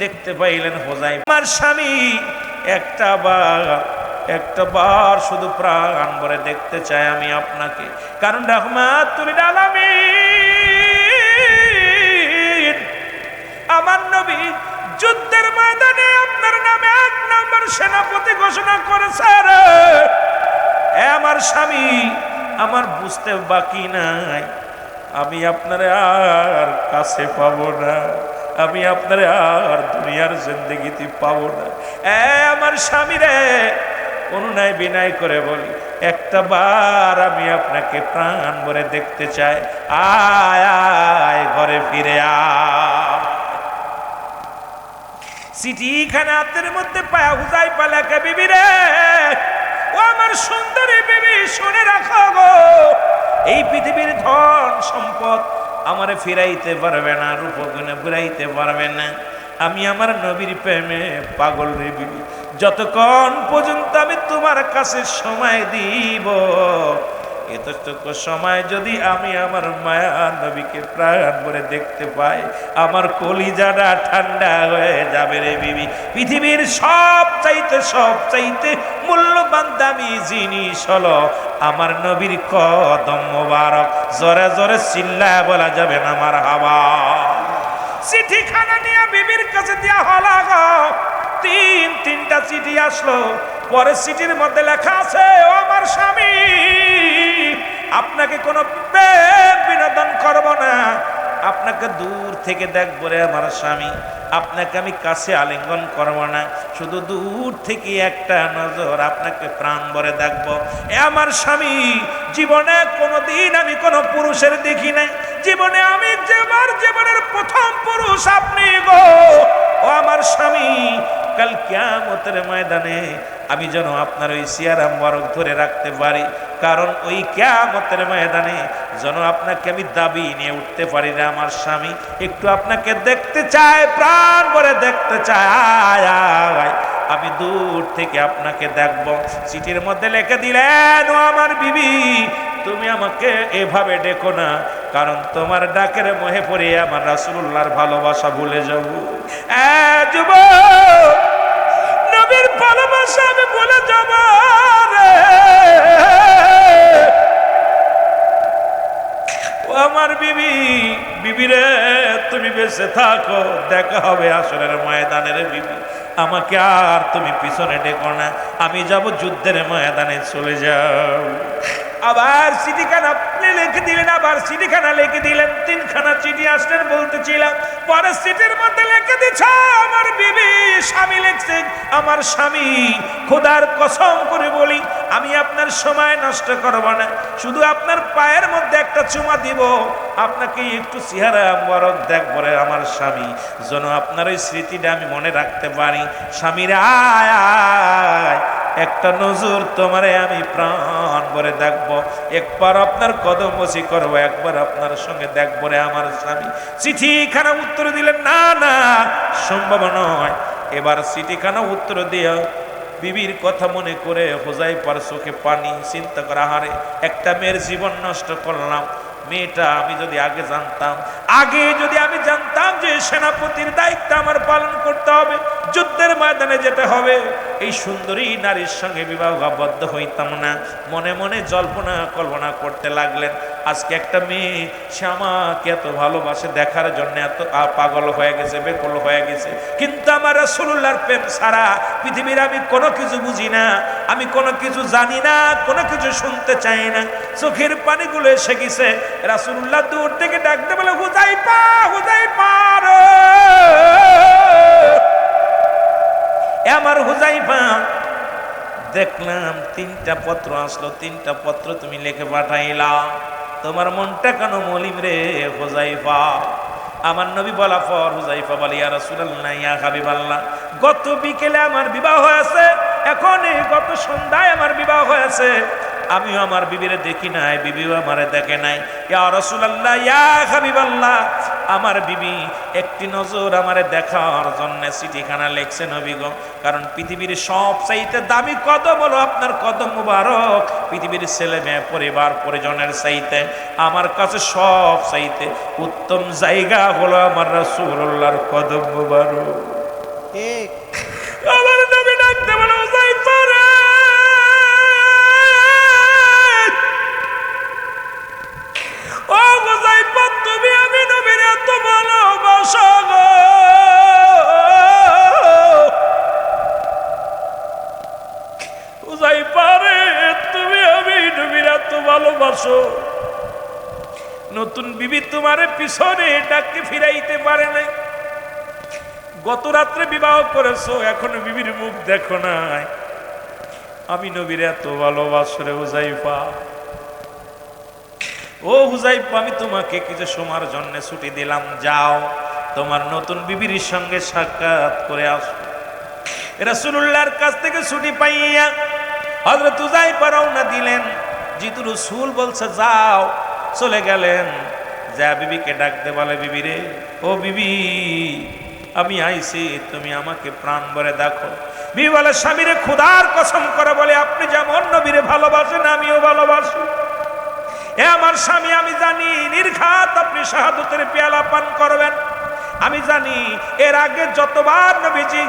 দেখতে পাইলেন, হুযায়ফা আমার স্বামী একটা বার শুধু প্রাণ ভরে দেখতে চাই আমি আপনাকে, কারণ রাহমাতুল লিল আলামিন আমার সেনাপতি ঘোষণা করেছে, রে আমার স্বামী, আমার বুঝতে বাকি নাই, আমি আপনারে আর কাছে পাবো না, আমি আপনারে আর দুনিয়ার জিন্দেগিতে পাবো না। আমার স্বামী রে, অনুনয় বিনয় করে বলি, একটা বার আমি আপনাকে প্রাণ ভরে দেখতে চাই, আয় আয় ঘরে ফিরে আয়। চিঠিখানা হাতের মধ্যে পায়া হুজাইফা লেখে, বিবি রে, ও আমার সুন্দরী বিবি, শুনে রাখো গো, এই পৃথিবীর ধন সম্পদ আমারে ফিরাইতে পারবে না, রূপগুণে ফিরাইতে পারবে না, আমি আমার নবীর প্রেমে পাগল রে বিবি, যতক্ষণ পর্যন্ত আমি তোমার কাছে সময় দিব, এতটুকু সময় যদি আমি আমার মায়া নবীকে প্রাণ ভরে দেখতে পাই, আমার কলিজাটা ঠান্ডা হয়ে যাবে রে বিবি। পৃথিবীর সব চাইতে মূল্যবান দামি জিনিস হলো আমার নবীর কদম মোবারক। জোরে জোরে চিল্লায় বলা যাবে না আমার হাওয়া। চিঠিখানা নিয়ে বিবির কাছে দেয়া হলো গো, তিনটা চিঠি আসলো। পরে চিঠির মধ্যে লেখা আছে, ও আমার স্বামী, আপনাকে কোনো বিনোদন করব না, আপনাকে দূর থেকে দেখবো রে আমার স্বামী, আপনাকে আমি কাছে আলিঙ্গন করব না, শুধু দূর থেকে একটা নজর আপনাকে প্রাণ ভরে দেখবো। এ আমার স্বামী, জীবনে কোনোদিন আমি কোনো পুরুষের দেখি নাই, জীবনে আমি জীবনের প্রথম পুরুষ আপনি গো। ও আমার স্বামী, কাল কিয়ামতের ময়দানে আমি যেন আপনার ওই চেহারা মোবারক ধরে রাখতে পারি, কারণ ওই কিয়ামতের ময়দানে যেন আপনাকে আমি দাবি নিয়ে উঠতে পারি রে আমার স্বামী, একটু আপনাকে দেখতে চাই, প্রাণ ভরে দেখতে চাই, আয় আয়, আমি দূর থেকে আপনাকে দেখব। চিঠির মধ্যে লিখে দিলেন, ও আমার বিবি, তুমি আমাকে এভাবে ডেকো না, কারণ তোমার ডাকের মোহে পড়ে আমার রাসূলুল্লাহর ভালোবাসা ভুলে যাব। যুবক, নবীর ভালোবাসা আমি ভুলে যাব রে। ও আমার বিবি, বিবি রে, তুমি বেঁচে থাকো, দেখা হবে আসরের ময়দানে রে বিবি, আমাকে আর তুমি পিছনে ডেকো না, আমি যাব যুদ্ধের ময়দানে, চলে যাও। আবার চিঠিখানা আপনি লিখে দিলেন, আবার চিঠিখানা লিখে দিলেন, তিনখানা চিঠি আসলেন বলতেছিলাম। পরে চিঠির মধ্যে লিখে দিচ্ছে, আমার বিবি, স্বামী লিখছে, আমার স্বামী, খোদার কসম করে বলি, আমি আপনার সময় নষ্ট করব না, শুধু আপনার পায়ের মধ্যে একটা চুমা দিব, আপনাকে একটু চেহারা মোবারক দেখবো রে আমার স্বামী, যেন আপনার ওই স্মৃতিটা আমি মনে রাখতে পারি। স্বামীর আয় আয়, একটা নজর তোমারে আমি প্রাণ ভরে দেখবো, একবার আপনার কদম বসি করবো, একবার আপনার সঙ্গে দেখবো রে আমার স্বামী। চিঠিখানা উত্তর দিলেন, না না, সম্ভব নয়। এবার চিঠিখানা উত্তর দিয়ে বিবির কথা মনে করে হুজাইফার চোখে পানি, চিন্তা করা, হারে একটা মেয়ের জীবন নষ্ট করলাম, মেয়েটা আমি যদি আগে জানতাম যে সেনাপতির দায়িত্ব আমার পালন করতে হবে, যুদ্ধের ময়দানে যেতে হবে, এই সুন্দরী নারীর সঙ্গে বিবাহবদ্ধ হইতাম না। মনে মনে কল্পনা করতে লাগলেন, আজকে একটা মেয়ে, সে আমাকে এত ভালোবাসে, দেখার জন্য এত পাগল হয়ে গেছে, বেকুল হয়ে গেছে, কিন্তু আমার রাসূলুল্লাহর প্রেম ছাড়া পৃথিবীর আমি কোনো কিছু বুঝি না, আমি কোনো কিছু জানি না, কোনো কিছু শুনতে চাই না। চোখের পানিগুলো এসে গেছে। রাসূলুল্লাহ দূর থেকে ডাকতে বলে, হুজাইফা, হুজাইফা রে, আমার হুজাইফা, দেখলাম তিনটা পত্র আসলো, তিনটা পত্র তুমি লিখে পাঠাইলা, তোমার মনটা কেন মলিম রে হুজাইফা? আমার নবী বলা পর হুজাইফা বলে, ইয়া রাসূলুল্লাহ, ইয়া হাবিবাল্লাহ, গত বিকেলে আমার বিবাহ হয়েছে, এখন গত সন্ধ্যায় আমার বিবাহ হয়েছে, আমিও আমার বিবিরে দেখি নাই, বিবিও আমারে দেখে নাই। ইয়া রাসূলুল্লাহ, ইয়া হাবিবাল্লাহ, আমার বিবি একটি নজর আমারে দেখার জন্য চিঠিখানা লিখছে নবী গো, কারণ পৃথিবীর সব চাইতে দামি কদম হলো আপনার কদম মুবারক, পৃথিবীর ছেলে মেয়ে পরিবার পরিজনের চাইতে আমার কাছে সব চাইতে উত্তম জায়গা হলো আমার রাসূলুল্লাহর কদম মুবারক। ঠিক আমার নবী ডাকতে বলে, হুজাইফা রে, ও হুজাইফা, তুমি আমি নবীর এত ভালোবাসো গো, তোমারে পিছনে ডাকতে ফিরাইতে পারে নাই। গত রাত্রে বিবাহ করেছো, এখনো বিবির মুখ দেখো নাই। আমি নবীর এত ভালোবাসো রে হুজাইফা। ও হুজাইফা, আমি তোমাকে কিছু সময়ের জন্য ছুটি দিলাম, যাও তোমার নতুন বিবির সঙ্গে সাক্ষাৎ করে আসো। রাসূলুল্লাহর কাছ থেকে ছুটি পাইয়া হযরত হুজাইফা রওনা দিলেন। জিতু রাসূল বলছে যাও, চলে গেলেন। যা বিবিকে ডাকতে বলে, বিবি রে, ও বিবি, আমি আইছি, তুমি আমাকে প্রাণ ভরে দেখো। বিবি বলে, স্বামীরে খোদার কসম করে বলে, আপনি যেমন নবীরে ভালোবাসেন আমিও ভালোবাসি। এ আমার স্বামী, আমি জানি নির্ঘাত আপনি শাহাদাতের পেয়ালা পান করবেন। আমি জানি এর আগে যতবার নবীজি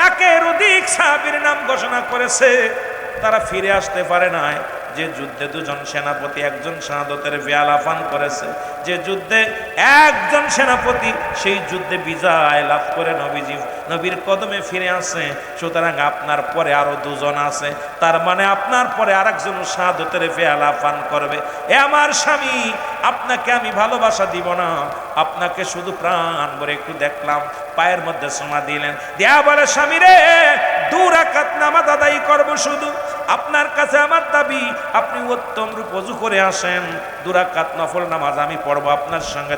একের অধিক সাহাবীর নাম ঘোষণা করেছে, তারা ফিরে আসতে পারে নাই। যে যুদ্ধে দুজন সেনাপতি একজন শাহাদাতের পেয়ালা পান করেছে, যে যুদ্ধে একজন সেনাপতি সেই যুদ্ধে বিজয় লাভ করে নবীর কদমে ফিরে আসে। সুতরাং আপনার পরে আরো দুজন আছে, তার মানে আপনার পরে আরেকজন শাহাদাতের পেয়ালা পান করবে। এ আমার স্বামী, আপনাকে আমি ভালোবাসা দিব না, আপনাকে শুধু প্রাণ ভরে একটু দেখলাম। পায়ের মধ্যে চুমা দিলেন, দেয়া বলে, স্বামী রে, 2 রাকাত নামাজ আদায় করব শুধু। আপনার কাছে আমার দাবি, আপনি উত্তম রূপ ওযু করে আসেন, 2 রাকাত নফল নামাজ আমি পড়বো আপনার সঙ্গে।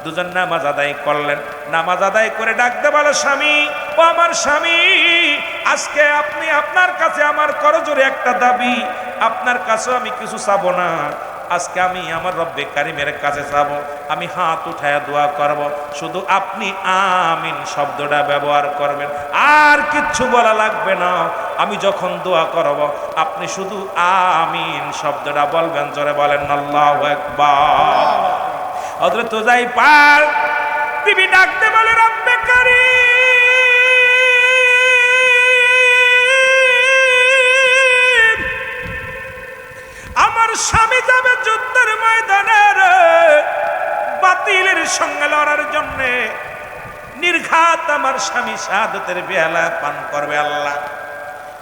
দুজন নামাজ আদায় করলেন। নামাজ আদায় করে ডাকতে বলে, স্বামী, ও আমার স্বামী, আজকে আপনি আপনার কাছে আমার করজোরে একটা দাবি, আপনার কাছে আমি কিছু চাবো না। আজকে আমি আমার রব্বে কারিমের কাছে যাব, আমি হাত উঠায় দোয়া করব, শুধু আপনি আমিন শব্দটা ব্যবহার করবেন, আর কিচ্ছু বলা লাগবে না। আমি যখন দোয়া করব আপনি শুধু আমিন শব্দটা বলবেন। জোরে বলেন আল্লাহু আকবার। হযরত হুযাইফা বিবি ডাকতে বলে, রব্বে কারীম, আমার স্বামী যাবে যুদ্ধের ময়দানে বাতিলের সঙ্গে লড়ার জন্য। নির্ঘাত আমার স্বামী শাহাদাতের পেয়ালা পান করবে। আল্লাহ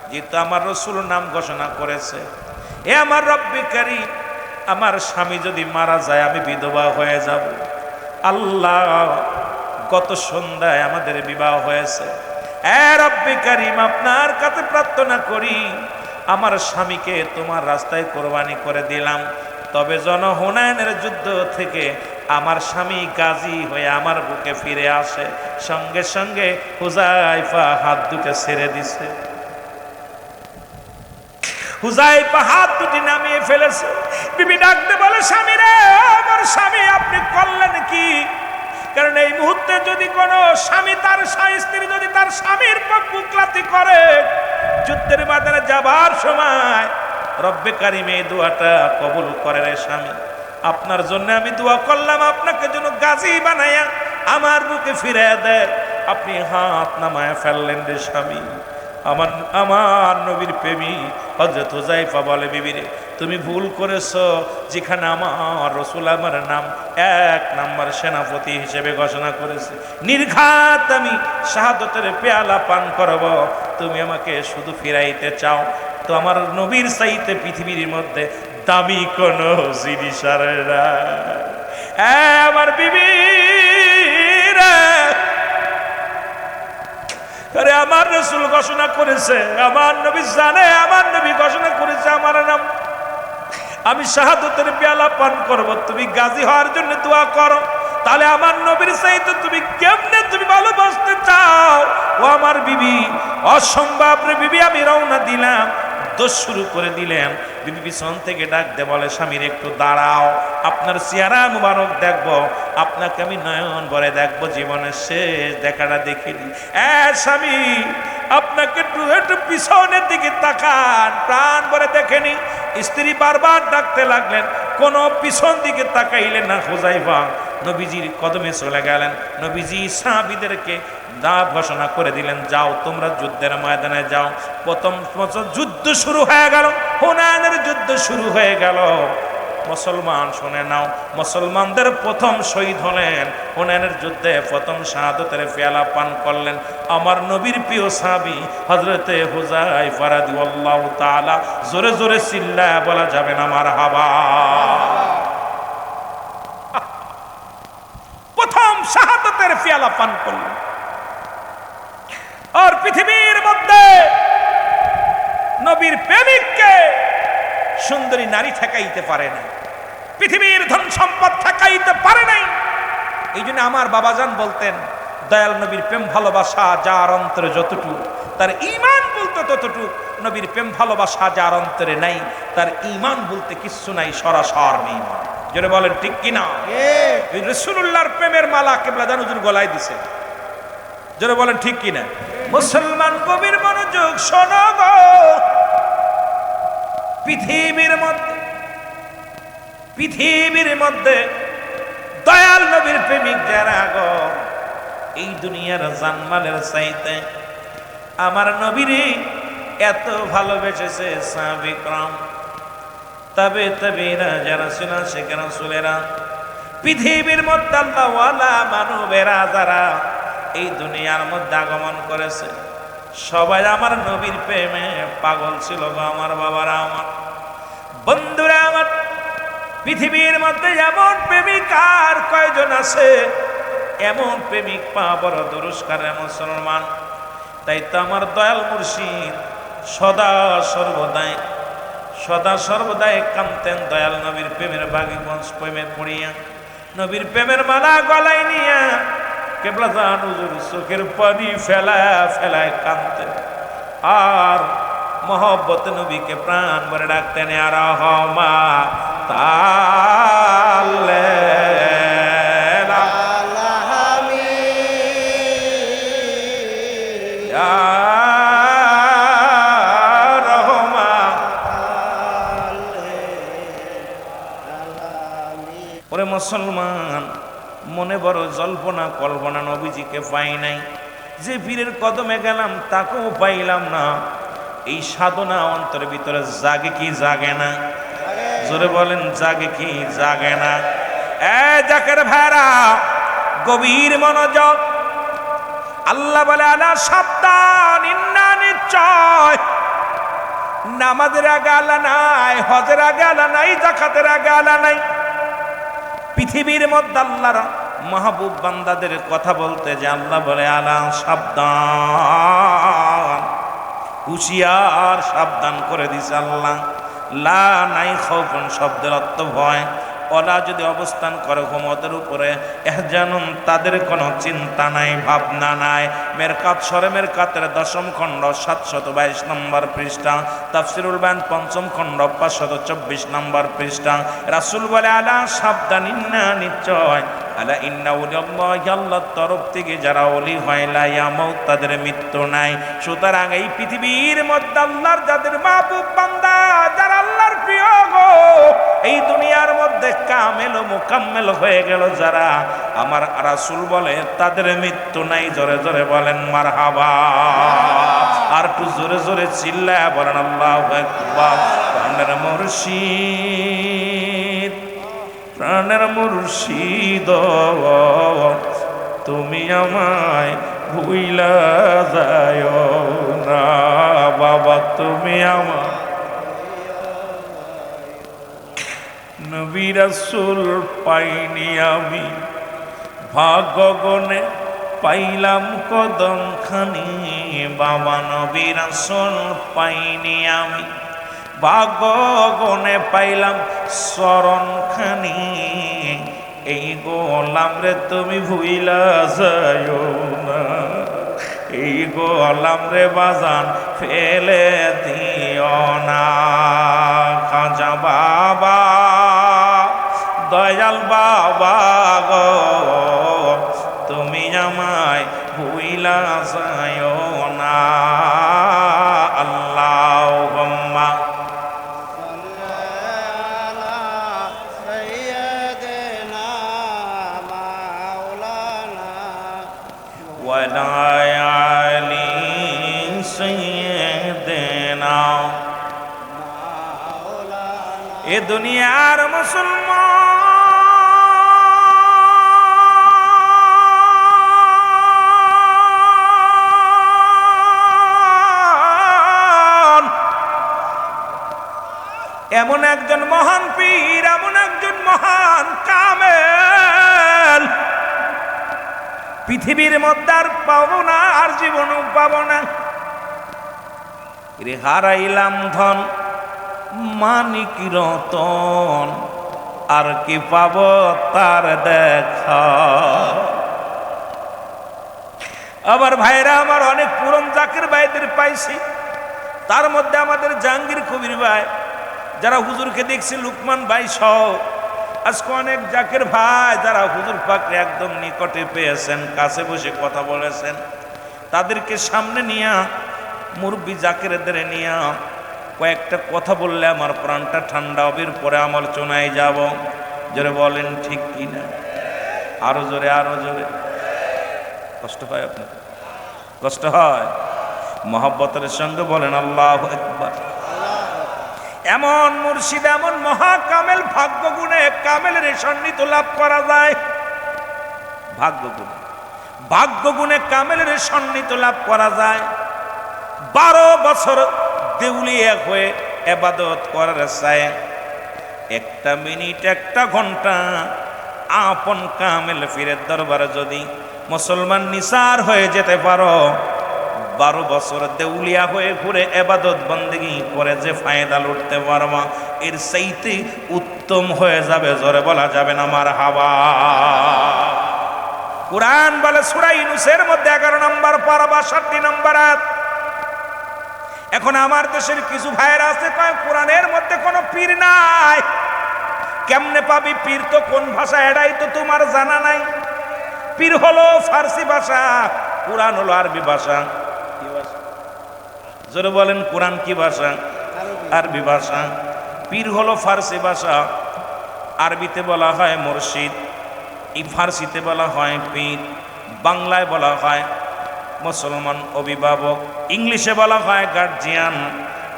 যেহেতু আমার রাসূল নাম ঘোষণা করেছে, এ আমার রব্বে কারীম, আমার স্বামী যদি মারা যায় আমি বিধবা হয়ে যাব। আল্লাহ, গত সন্ধ্যায় আমাদের বিবাহ হয়েছে। এ রব্বে কারীম, আপনার কাছে প্রার্থনা করি, আমার স্বামীকে তোমার রাস্তায় কোরবানি করে দিলাম। তবে হুনাইনের যুদ্ধ থেকে আমার স্বামী গাজী হয়ে আমার বুকে ফিরে আসে। সঙ্গে সঙ্গে হুযাইফা হাত দুটো ছেড়ে দিছে। হুযাইফা হাত দুটি নামিয়ে ফেলেছে। বিবি ডাকতে বলে, স্বামী রে, আমার স্বামী, আপনি করলেন কি? কারণ এই মুহূর্তে যদি কোনো স্বামী তার স্ত্রী যদি তার স্বামীর বুকলাতি করে, যুদ্ধের ময়দানে যাবার সময় রব্বে কারীম এই দোয়াটা কবুল করে। রে স্বামী, আপনার জন্য আমি দোয়া করলাম, আপনাকে যেন গাজী বানায়া আমার বুকে ফিরে দেয়। আপনি হাত নামায় ফেললেন রে স্বামী। আমার নবীর প্রেমিক হযরত হুযাইফা বলে, বিবি রে, তুমি ভুল করেছো। যেখানে আমার রাসূল আমার নাম 1 নম্বর সেনাপতি হিসেবে ঘোষণা করেছে, নির্ঘাত আমি শাহাদাতের পেয়ালা পান করব, তুমি আমাকে শুধু ফিরাইতে চাও, তো আমার নবীর চাইতে পৃথিবীর মধ্যে দামি কোন জিনিস আর নাই। আমার বিবি রে, আরে আমার রাসূল ঘোষণা করেছে, আমার নবী জানে, আমার নবী ঘোষণা করেছে আমার নাম, আমি শাহাদাতের পেয়ালা পান করব, তুমি গাজী হওয়ার জন্য দোয়া করো। তাহলে আমার নবীর চাইতে তুমি কেমনে তুমি ভালোবাসতে চাও? ও আমার বিবি, অসম্ভব রে বিবি। আমি রওনা দিলাম, দোষ শুরু করে দিলেন। বিবি পিছন থেকে ডাক দে বলে, স্বামীর একটু দাঁড়াও, আপনার চেহারা মুবারক দেখবো, আপনাকে আমি নয়ন ভরে দেখবো, জীবনের শেষ দেখাটা দেখিনি। স্বামী, আপনাকে একটু পিছনের দিকে তাকান, প্রাণ ভরে দেখেনি। স্ত্রী বারবার ডাকতে লাগলেন, কোন পিছন দিকে তাকাইলেন না। হুযাইফা নবীজির কদমে চলে গেলেন। নবীজি সাহাবীদেরকে ঘোষণা করে দিলেন, যাও তোমরা যুদ্ধের ময়দানে যাও। প্রথম যুদ্ধ শুরু হয়ে গেল, হুনাইনের যুদ্ধ শুরু হয়ে গেল। মুসলমান শুনে নাও, মুসলমানদের প্রথম শহীদ হলেন হুনাইনের যুদ্ধে, প্রথম শাহাদাতের পেয়ালা পান করলেন আমার নবীর প্রিয় সাহাবী হযরতে হুযাইফা রাদিয়াল্লাহু তাআলা। জোরে জোরে চিল্লায়া বলা যাবে না মারহাবা। পেয়ালা পান করলেন। আর পৃথিবীর মধ্যে নবীর প্রেমিককে সুন্দরী নারী ঠেকাইতে পারে না, পৃথিবীর ধন সম্পদ ঠেকাইতে পারে নাই। এই জন্য আমার বাবাজান বলতেন, দয়াল নবীর প্রেম ভালোবাসা যার অন্তরে যতটুকু, তার ঈমান বলতে ততটুকু। নবীর প্রেম ভালোবাসা যার অন্তরে নাই, তার ঈমান বলতে কিচ্ছু নাই, সরাসর নেই। জোরে বলেন ঠিক কিনা? এই রাসূলুল্লাহর প্রেমের মালা কিবলাদান হুজুর গলায় দিছে। জোরে বলেন ঠিক কিনা? মুসলমান কবির মনোযোগ শোনো গো, পৃথিবীর মধ্যে দয়াল নবীর প্রেমিক যারা গো, এই দুনিয়ার জানমালের চাইতে আমার নবীরে এত ভালোবেসেছে সাহাবায়ে کرام, তাবেঈরা যারা ছিলেন সেখানে রাসূলেরা, পৃথিবীর মধ্যে আল্লাহওয়ালা মানবেরা যারা এই দুনিয়ার মধ্যে আগমন করেছে, সবাই আমার নবীর প্রেমে পাগল ছিল গো। আমার বাবারা, আমার বন্ধুরা, আমার পৃথিবীর মধ্যে এমন প্রেমিক আর কয়জন আছে? এমন প্রেমিক পাওয়া বড় দুরস্কার মুসলমান। তাই তো আমার দয়াল মুর্শিদ সদা সর্বদাই কামতেন দয়াল নবীর প্রেমের বাগিগঞ্জ প্রেমে পড়িয়া, নবীর প্রেমের মালা গলায় নিয়া কিবলাদান হুজুর চোখের পানি ফেলায় কামতেন। আর মহব্বত নবীকে প্রাণ ভরে ডাকতেন, আর রহমা তালে মুসলমান মনে বড় জল্পনা কল্পনা, নবীজিকে পাই নাই। যে পীরের কদমে গেলাম তাকেও পাইলাম না। এই সাধনা অন্তরের ভিতরে জাগে কি জাগে না? জোরে বলেন জাগে কি জাগে না? জাকের ভাইরা, গভীর মনোযোগ। আল্লাহ বলে, আলা সাবধান, ইন্না নিশ্চয়। নামাজের আগে আল্লাহ নাই, হজের আগে আল্লাহ নাই, যাকাতের আগে আল্লাহ নাই। পৃথিবীর মধ্যে আল্লাহর মাহবুব বান্দাদের কথা বলতে যে আল্লাহ বলে, আলা সাবধান, হুঁশিয়ার, সাবধান করে দিছে আল্লাহ। লা নাই খাউফুন শব্দের অর্থ ভয়। ওলা যদি অবস্থান করে ক্ষমতার উপরে, এহজানুন তাদের কোনো চিন্তা নাই, ভাবনা নাই। মেরকাত সরে মেরকাতের 10ম খণ্ড 722 নম্বর পৃষ্ঠা, তাফসিরুল বায়ান 5ম খণ্ড 524 নম্বর পৃষ্ঠা। রাসূল বলে, আলা সাবধান, ইন্না নিশ্চয়, আলা ইন্না ওলিয়াল্লাহি, আল্লাহর তরফ থেকে যারা ওলি হয়, লা ইয়ামুত তাদের মৃত্যু নাই। সুতরাং এই পৃথিবীর মধ্যে আল্লাহর যাদের মাহবুব বান্দা, যারা আল্লাহর প্রিয় গো, এই দুনিয়ার মধ্যে কামেল ও মুকাম্মেল হয়ে গেল যারা, আমার রাসূল বলে তাদের মৃত্যু নাই। জোরে জোরে বলেন মারহাবা। আর একটু জোরে জোরে চিল্লায়া বলেন আল্লাহু আকবার। প্রাণের মুর্শিদ, প্রাণের মুর্শিদ, তুমি আমায় ভুইলা যায়ো না বাবা, তুমি আমায়। নবী রাসূল পাইনি আমি, ভাগ্যগণে পাইলাম কদম খানি বাবা। নবী রাসূল পাইনি আমি, ভাগ্যগণে পাইলাম চরণ খানি। এই গোলাম রে তুমি ভুইলা যায়ো না, এই গোলাম রে বাজান ফেলে দিও না। খাজা বাবা, দয়াল বাবা গো, তুমি আমায় ভুইলা যায়ো না। আল্লাহুম্মা ওয়ালা আলি সাইয়্যিদিনা। এ দুনিয়ার মুসলমান, এমন একজন মহান পীর, এমন একজন মহান কামেল, পৃথিবীর মধ্যে আর পাবো না, আর জীবনও পাবো না। রে হারাইলাম ধন মানিক রতন, আর কি পাবো তার দেখা। আবার ভাইরা আমার অনেক পুরন জাকির ভাইদের পাইছি, তার মধ্যে আমাদের জাহাঙ্গীর কবির ভাই, যারা হুজুরকে দেখছি লুকমান ভাই সহ, আজকে অনেক জাকির ভাই যারা হুজুর পাকরে একদম নিকটে পেয়েছেন, কাছে বসে কথা বলেছেন, তাদেরকে সামনে নিয়ে মুরব্বী জাকিরদের নিয়ে কয়েকটা কথা বললে আমার প্রাণটা ঠান্ডা হবে, পরে আমার চোনায় যাব। জোরে বলেন ঠিক কিনা? আরো জোরে, আরো জোরে। কষ্ট হয় আপনার? কষ্ট হয়? মহব্বতের সঙ্গে বলেন আল্লাহু আকবার। এমন মুর্শিদ, এমন মহাকামেল, ভাগ্য গুণে কামেলের সন্নিহিত লাভ করা যায়। ভাগ্য গুণে, ভাগ্য গুণে কামেলের সন্নিহিত লাভ করা যায়। 12 বছর দেউলিয়া হয়ে ইবাদত করার চায়, একটা মিনিট, একটা ঘন্টা আপন কামেল ফিরের দরবারে যদি মুসলমান নিসার হয়ে যেতে পারো, 12 বছর দেউলিয়া হয়ে ঘুরে ইবাদত বন্দেগী করে যে ফায়দা লুটতে পারবা, এর চাইতে উত্তম হয়ে যাবে। জোরে বলা যাবে না মারহাবা। কুরআন বলে সূরা ইউনূসের মধ্যে 11 নম্বর পারা 62 নম্বর আয়াত। এখন আমার দেশের কিছু ভাইয়েরা আছে কয় কোরআনের মধ্যে কোনো পীর নাই। কেমনে পাবি পীর? তো কোন ভাষা এটাই তো তোমার জানা নাই। পীর হলো ফার্সি ভাষা, কোরআন হলো আরবি ভাষা। কি ভাষা? জোরে বলেন, কোরআন কি ভাষা? আরবি ভাষা। পীর হলো ফার্সি ভাষা, আরবিতে বলা হয় মুর্শিদ, এই ফার্সিতে বলা হয় পীর, বাংলায় বলা হয় মুসলমান অভিভাবক, ইংলিশে বলা হয় গার্জিয়ান।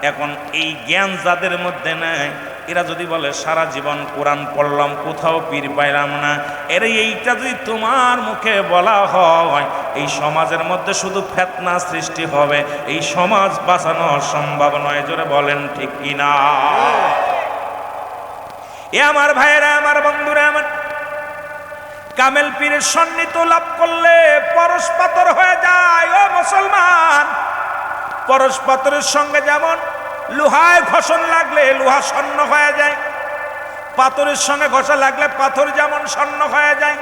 এখন এই জ্ঞান যাদের মধ্যে নেই, এরা যদি বলে সারা জীবন কোরআন পড়লাম, কোথাও পীর পাইলাম না, এর এইটা যদি তোমার মুখে বলা হয়, এই সমাজের মধ্যে শুধু ফিতনা সৃষ্টি হবে, এই সমাজ বাঁচানো সম্ভব নয়। জোরে বলেন ঠিক কিনা? এ আমার ভাইয়েরা, আমার বন্ধুরা, আমার কামেল পীরের সন্নিহিত লাভ করলে পরশ পাথর হয়ে যায়। ও মুসলমান, পরশ পাথরের সঙ্গে যেমন লোহায় ঘষণ লাগলে লোহা স্বর্ণ হয়ে যায়, পাথরের সঙ্গে ঘষা লাগলে পাথর যেমন স্বর্ণ হয়ে যায়,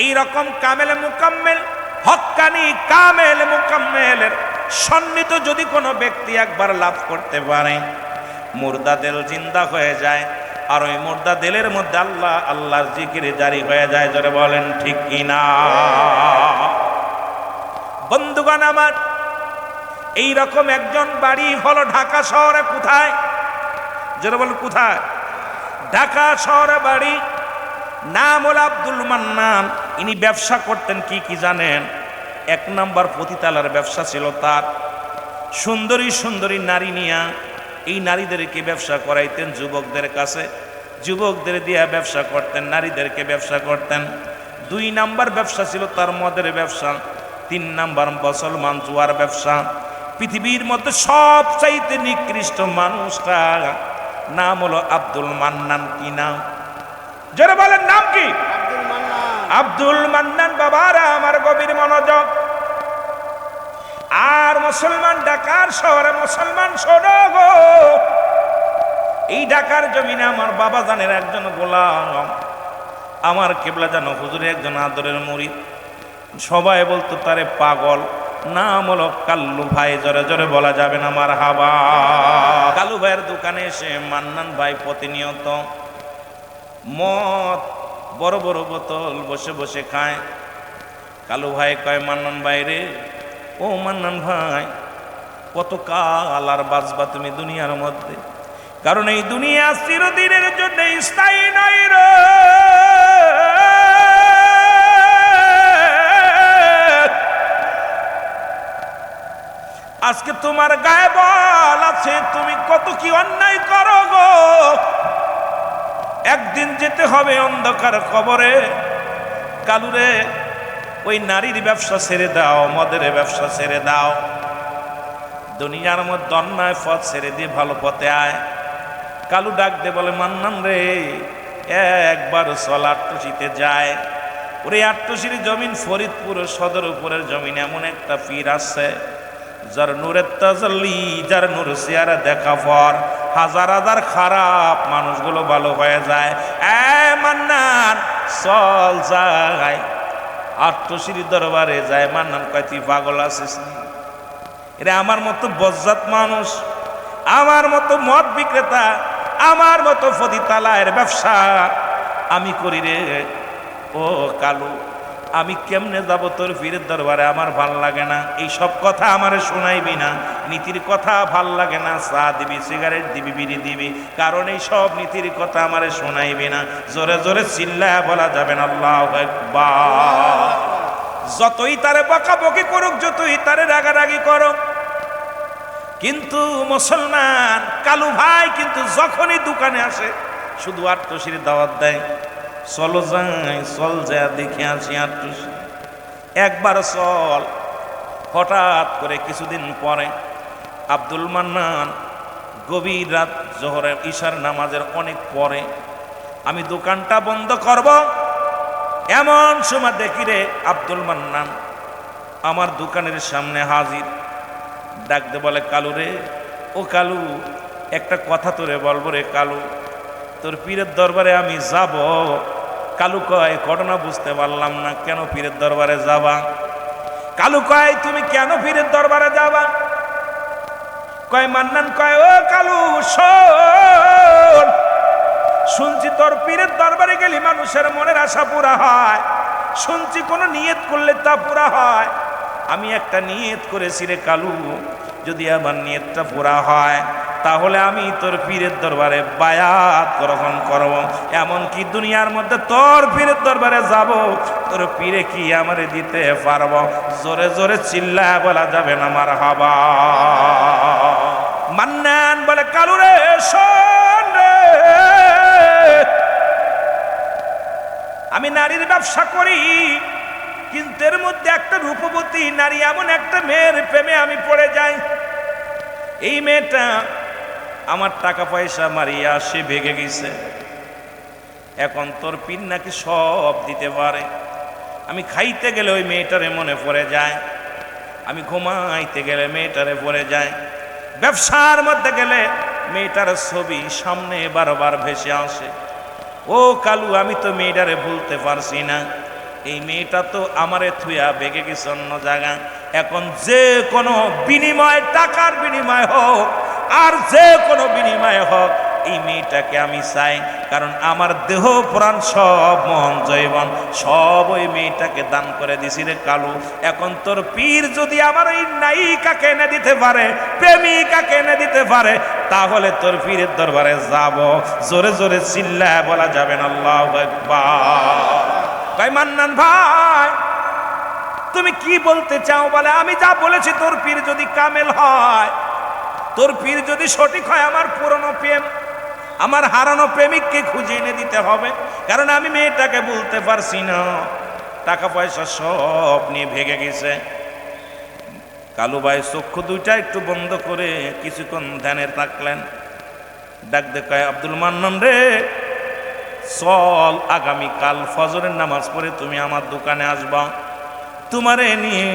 এই রকম কামেল মুকাম্মেল, হক্কানি কামেল মুকাম্মেলের সন্নিহিত যদি কোনো ব্যক্তি একবার লাভ করতে পারে, মুর্দা দিল জিন্দা হয়ে যায়, আর ওই মুর্দা দিলের মধ্যে আল্লাহ আল্লাহর জিকিরে জারি হয়ে যায়। জোরে বলেন ঠিক কিনা? বন্ধুগণ আমার, এই রকম একজন বাড়ি হলো ঢাকা শহরে। কোথায়? জোরে বলেন কোথায়? ঢাকা শহরে বাড়ি, নাম হলো আব্দুল মান্নান। ইনি ব্যবসা করতেন কি কি জানেন? 1 নম্বর পতিতালার ব্যবসা ছিল তার। সুন্দরী সুন্দরী নারী নিয়া এই নারীদেরকে ব্যবসা করাইতেন যুবকদের কাছে, যুবকদের দিয়া ব্যবসা করতেন, নারীদেরকে ব্যবসা করতেন। 2 নম্বর ব্যবসা ছিল তার মদের ব্যবসা। 3 নম্বর মুসলমান জুয়ার ব্যবসা। পৃথিবীর মধ্যে সবচাইতে নিকৃষ্ট মানুষটা নাম হলো আব্দুল মান্নান। কি নাম? যারা বলেন নাম কি? আব্দুল মান্নান। আব্দুল মান্নান। বাবারা আমার গভীর মনোযোগ। আর মুসলমান ঢাকার শহরে মুসলমান শোনো গো, এই ঢাকার জমিনে আমার বাবা জানের একজন গোলাম, আমার কেবলা জানো হুজুরের একজন আদরের মুরিদ। সবাই বলতো তারে পাগল। নাম হলো কাল্লু ভাই। জোরে জোরে বলা যাবে না মারহাবা। কালু ভাইয়ের দোকানে এসে মান্নান ভাই প্রতিনিয়ত মদ, বড় বড় বোতল বসে বসে খায়। কালু ভাই কয়, মান্নান ভাই রে, ও মান্নান ভাই, কত কাল আর বাঁচবা তুমি দুনিয়ার মধ্যে? কারণ এই দুনিয়া চিরদিনের জন্য স্থায়ী নয় রে। আজকে তোমার গায়ে বল আছে, তুমি কত কি অন্যায় করো গো। একদিন যেতে হবে অন্ধকার কবরে। কালুরে, ওই নারীর ব্যবসা ছেড়ে দাও, মদের ব্যবসা ছেড়ে দাও, দুনিয়ার মধ্যে অন্যায় পথ ছেড়ে দিয়ে ভালো পথে আয়। কালু ডাক দে বলে, মান্নান রে, একবার চলার টুসিতে যায়, ওরে আট্টশির জমিন ফরিদপুর সদর উপরের জমিন এমন একটা পীর আছে যার নূরের তাজাল্লি, যার নূর চেহারা দেখা পর হাজার হাজার খারাপ মানুষগুলো ভালো হয়ে যায়। মান্নান চল যায়, আট্টশির দরবারে যায়। মান্নান কয় তুই পাগল আছিস? এরা আমার মতো বজ্জাত মানুষ, আমার মতো মদ বিক্রেতা, আমার মতো ফদিতালায়ের ব্যবসা আমি করি রে। ও কালু, আমি কেমনে যাব তোর পীরের দরবারে? আমার ভাল লাগে না এই সব কথা, আমারে শোনাইবি না। নীতির কথা ভাল লাগে না, চা দিবি, সিগারেট দিবি, বিড়ি দিবি, কারণ এই সব নীতির কথা আমারে শোনাইবি না। জোরে জোরে চিল্লায়া বলা যাবে না আল্লাহু আকবার। যতই তারে বকাবকি করুক, যতই তারে রাগারাগি করুক, কিন্তু মুসলমান কালু ভাই কিন্তু যখনই দোকানে আসে শুধু আট্টশির দাওয়াত দেয়, চলো যাই, চল যা দেখে আসি আট্টশি, একবার চল। হঠাৎ করে কিছুদিন পরে আব্দুল মান্নান গভীর রাত, জোহরের ঈশার নামাজের অনেক পরে, আমি দোকানটা বন্ধ করব এমন সময় দেখি রে আব্দুল মান্নান আমার দোকানের সামনে হাজির। ডাকতে বলে, কালু রে, ও কালু, একটা কথা তোরে বলবো রে কালু, তোর পীরের দরবারে আমি যাব। কালু কয়, ঘটনা বুঝতে পারলাম না, কেন পীরের দরবারে যাবা? কালু কয়, তুমি কেন পীরের দরবারে যাবা? কয় মান্নান কয়, ও কালু শোন, শুনছি তোর পীরের দরবারে গেলে মানুষের মনের আশা পুরা হয়, শুনছি কোনো নিয়ত করলে তা পুরা হয়। আমি একটা নিয়ত করেছি রে কালু, যদি আমার নিয়তটা পুরা হয় তাহলে আমি তোর পীরের দরবারে বায়াত গ্রহণ করব। এমনকি দুনিয়ার মধ্যে তোর পীরের দরবারে যাব, তোর পীরে কি আমারে দিতে পারব? জোরে জোরে চিল্লায় বলা যাবে না মারহাবা। মান্নান বলে, কালু রে শোন রে, আমি নারীর ব্যবসা করি, কিন্তু এর মধ্যে একটা রূপবতী নারী, এমন একটা মেয়ের প্রেমে আমি পড়ে যাই। এই মেয়েটা আমার টাকা পয়সা মারিয়া সে ভেগে গেছে। এখন তোর পীর নাকি সব দিতে পারে। আমি খাইতে গেলে ওই মেয়েটারে মনে পড়ে যায়, আমি ঘুমাইতে গেলে মেয়েটারে পড়ে যায়, ব্যবসার মধ্যে গেলে মেয়েটার ছবি সামনে বারবার ভেসে আসে। ও কালু, আমি তো মেয়েটারে ভুলতে পারছি না। এই মেয়েটা তো আমারে থুয়া ভেগে গেছে অন্য জায়গা। এখন যে কোনো বিনিময়, টাকার বিনিময় হোক আর যে কোনো বিনিময় হোক, এই মেয়েটাকে আমি চাই, কারণ আমার দেহ প্রাণ সব মন জৈবন সব ওই মেয়েটাকে দান করে দিছি রে কালু। এখন তোর পীর যদি আমার এই নায়িকাকে এনে দিতে পারে, প্রেমিকাকে এনে দিতে পারে, তাহলে তোর পীরের দরবারে যাব। জোরে জোরে চিল্লায় বলা যাবে না আল্লাহু আকবার। ভাই মান্নান ভাই, তুমি কি বলতে চাও? বলে, আমি যা বলেছি, তোর পীর যদি কামেল হয়, তোর পীর যদি সঠিক হয়, আমার পুরনো প্রেম, আমার হারানো প্রেমিককে খুঁজে এনে দিতে হবে, কারণ আমি মেয়েটাকে বলতে পারছি না, টাকা পয়সা সব নিয়ে ভেগে গেছে। কালু ভাই চক্ষু দুইটা একটু বন্ধ করে কিছুক্ষণ ধ্যানে থাকলেন। ডাক দেখায়, আব্দুল মান্নান রে, চল, আগামীকাল ফজরের নামাজ পড়ে তুমি আমার দোকানে আসবা, তোমারে নিয়ে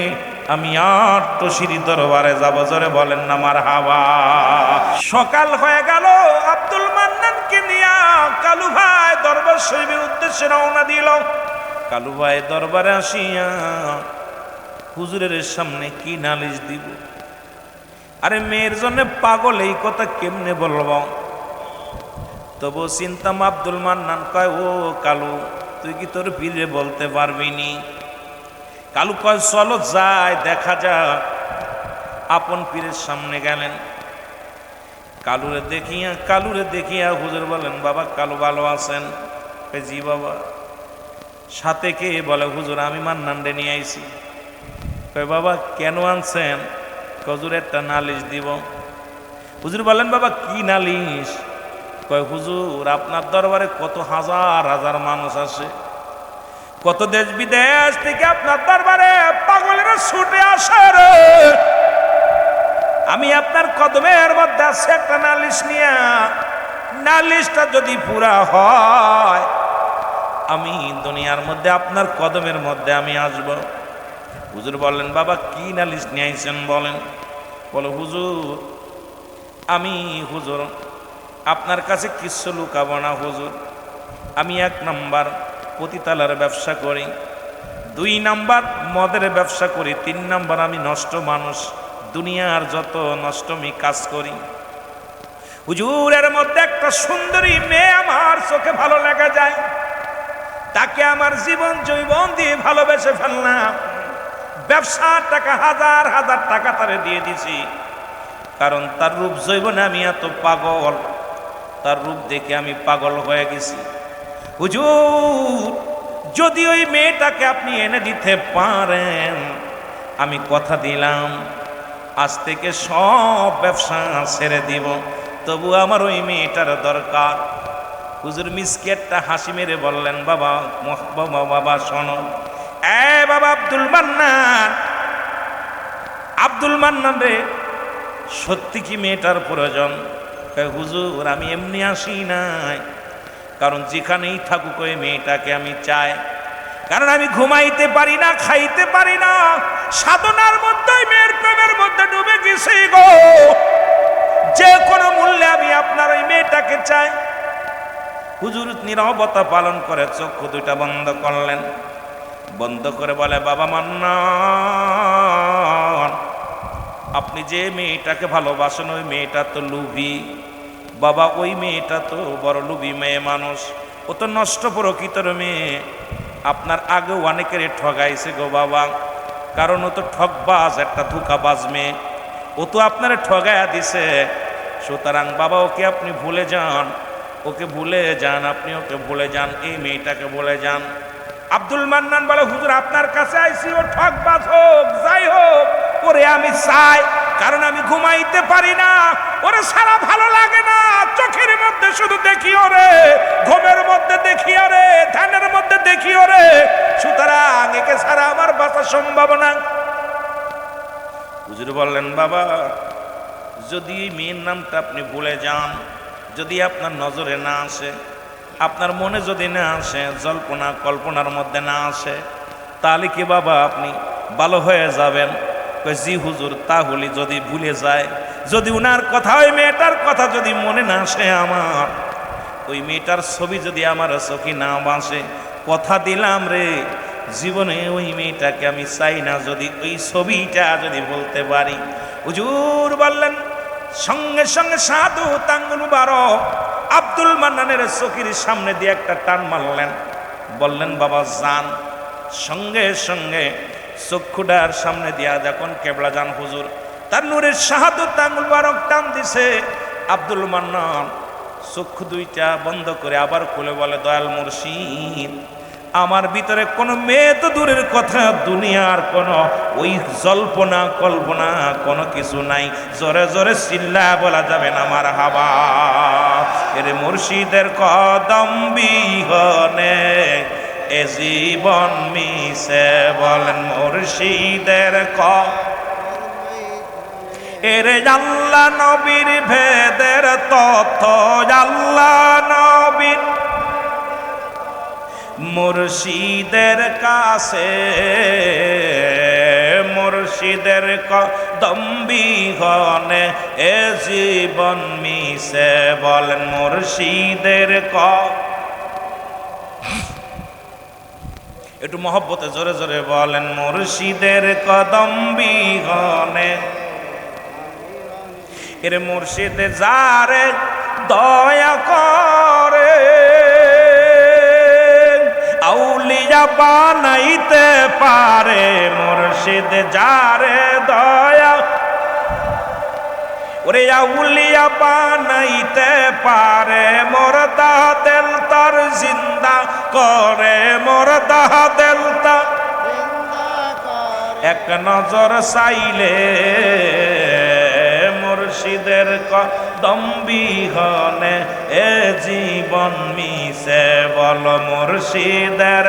আমি আট্টশির দরবারে যাব। জোরে বলেন না মারহাবা। সকাল হয়ে গেল, আব্দুল মান্নানকে নিয়ে কালু ভাই দরবার শরীফের উদ্দেশ্যে রওনা দিল। কালু ভাই দরবারে আসিয়া হুজুরের সামনে কি নালিশ দিব? আরে মেয়ের জন্য পাগল, এই কথা কেমনে বলবো? তবু চিন্তাম আব্দুল মান্নান কয়, ও কালু, তুই কি তোর পীরে বলতে পারবি নি? কালু কয়, চলো যাই, দেখা যাক। আপন পীরের সামনে গেলেন। কালুরে দেখিয়া হুজুর বলেন, বাবা কালু ভালো আছেন? জি বাবা। সাথে কে? বলে, হুজুর আমি মান্নান রে নিয়ে আইছি। কয়, বাবা কেন আনছেন? হুজুর একটা নালিশ দিব। হুজুর বলেন, বাবা কি নালিশ? কয়, হুজুর আপনার দরবারে কত হাজার হাজার মানুষ আসে, কত দেশ বিদেশ থেকে আপনার দরবারে পাগলেরা ছুটে আসে রে। আমি আপনার কদমের মধ্যে আছে একটা নালিশ নিয়া, নালিশটা যদি পুরা হয় আমি দুনিয়ার মধ্যে আপনার কদমের মধ্যে আমি আসব। হুজুর বললেন, বাবা কি নালিশ নিয়ে আইছেন বলেন। বলো, হুজুর আমি হুজুর আপনার কাছে কিচ্ছু লুকাবো না হুজুর। আমি 1 নাম্বার পতিতালার ব্যবসা করি, 2 নাম্বার মদের ব্যবসা করি, 3 নাম্বার আমি নষ্ট মানুষ, দুনিয়ার যত নষ্টমি কাজ করি। হুজুরের মধ্যে একটা সুন্দরী মেয়ে আমার চোখে ভালো লাগা যায়, তাকে আমার জীবন জৈবন দিয়ে ভালোবেসে ফেললাম। ব্যবসার টাকা হাজার হাজার টাকা তারে দিয়ে দিছি, কারণ তার রূপ জৈবনে আমি এত পাগল, তার রূপ দেখে আমি পাগল হয়ে গেছি। হুজুর যদি ওই মেয়েটাকে আপনি এনে দিতে পারেন, আমি কথা দিলাম আজ থেকে সব ব্যবসা ছেড়ে দিব, তবু আমার ওই মেয়েটার দরকার। হুজুর মিসকে একটা হাসি মেরে বললেন, বাবা বাবা বাবা শোনো, বাবা আব্দুল মান্নান, আব্দুল মান্নান রে, সত্যি কি মেয়েটার প্রয়োজন? হুজুর আমি এমনি আসি নাই, কারণ যেখানেই থাকুক ওই মেয়েটাকে আমি চাই, কারণ আমি ঘুমাইতে পারি না, খাইতে পারি না, সাধনার মধ্যে মেয়ের প্রেমের মধ্যে ডুবে গেছি গো। যে কোনো মূল্যে আমি আপনার ওই মেয়েটাকে চাই। হুজুর নীরবতা পালন করে চক্ষু 2টা বন্ধ করলেন, বন্ধ করে বলে, বাবা মান্নান, আপনি যে মেয়েটাকে ভালোবাসেন ওই মেয়েটা তো লুভি বাবা, ওই মেয়েটা তো বড় লুভি মেয়ে মানুষ, ও তো নষ্ট প্রকৃতির মেয়ে, আপনার আগেও অনেকের ঠগাইছে গো বাবা, কারণ ও তো ঠকবাজ, একটা ধোঁকাবাজ মেয়ে, ও তো আপনার ঠগাইয়া দিছে। সুতরাং বাবা ওকে আপনি ভুলে যান, ওকে ভুলে যান, আপনি ওকে ভুলে যান, এই মেয়েটাকে ভুলে যান। আব্দুল মান্নান বলে, হুজুর আপনার কাছে আইছি, ও ঠকবাজ হোক যাই হোক, ওরে আমি চাই, কারণ আমি ঘুমাইতে পারি না, ওরে সারা ভালো লাগে না, চোখের মধ্যে শুধু দেখি ওরে, ঘুমের মধ্যে দেখি ওরে, ধ্যানের মধ্যে দেখি ওরে, সুতরাং একে ছাড়া আমার বাঁচা সম্ভব না। হুজুর বললেন, বাবা যদি মেয়ের নামটা আপনি ভুলে যান, যদি আপনার নজরে না আসে, আপনার মনে যদি না আসে, জল্পনা কল্পনার মধ্যে না আসে, তাহলে কি বাবা আপনি ভালো হয়ে যাবেন? জি হুজুর, তাহলে যদি ভুলে যায়, যদি উনার কথা, ওই মেয়েটার কথা যদি মনে না আসে আমার, ওই মেয়েটার ছবি যদি আমার চোখে না বাসে, কথা দিলাম রে, জীবনে ওই মেয়েটাকে আমি চাই না, যদি ওই ছবিটা যদি বলতে পারি। হুজুর বললেন, সঙ্গে সঙ্গে সাধু তাঙ্গুল বারো আব্দুল মান্নানের চোখের সামনে দিয়ে একটা টান মারলেন, বললেন, বাবা যান। সঙ্গে সঙ্গে চক্ষুটার সামনে দিয়া যখন কেবলা যান হুজুর, তার নূরের শাহাদত আঙ্গুল বারক টান দিছে। আব্দুল মান্নান চক্ষু 2টা বন্ধ করে আবার খুলে বলে, দয়াল মুর্শিদ, আমার ভিতরে কোনো মেয়ে তো দূরের কথা, দুনিয়ার কোনো ওই জল্পনা কল্পনা কোনো কিছু নাই। জোরে জোরে চিল্লা বলা যাবে না মারহাবা। এর মুর্শিদের কদম বিহনে এ জীবন মিশে, বলেন মুর্শিদের এরে আল্লাহ নবীর ভেদের তথ্য, আল্লাহ নবীর মুর্শিদের কাছে, মুর্শিদের কদম বিহনে এ জীবন মিশে, বলেন মুর্শিদের একটু মহব্বতে জোরে জোরে বলেন, মুর্শিদের কদম বিহনে। এর মুর্শিদে যারে দয়া করে আউলিয়া বানাইতে পারে, মুর্শিদ যারে দয়া ওরে আউলিয়া বানাইতে পারে, মুর্দা দিল তার জিন্দা করে, মুর্দা দিল তার এক নজর চাইলে, মুর্শিদের কদম বিহনে এ জীবন মিশে, বল মুর্শিদের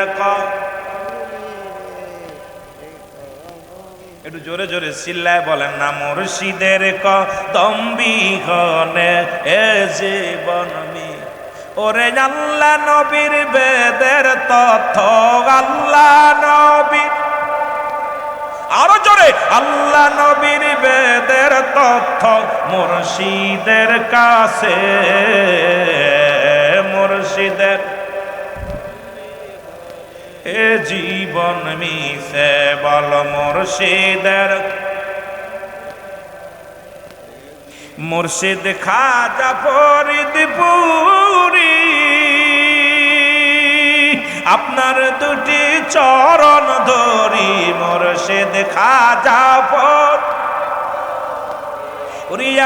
একটু জোরে জোরে চিল্লায় বলেন না, মুর্শিদের কদম বিহনে এ জীবন ওরে আল্লাহ নবীর বেদের তথ্য, আল্লাহ নবী, আরো জোরে, আল্লাহ নবীর বেদের তথ্য মুর্শিদের কাছে, মুর্শিদের এ জীবন মিশে বল মুর্শিদের, মুর্শিদ খাজা ফরিদপুরি আপনার দুটি চরণ ধরি, মুর্শিদ খাজা ফরিদপুরি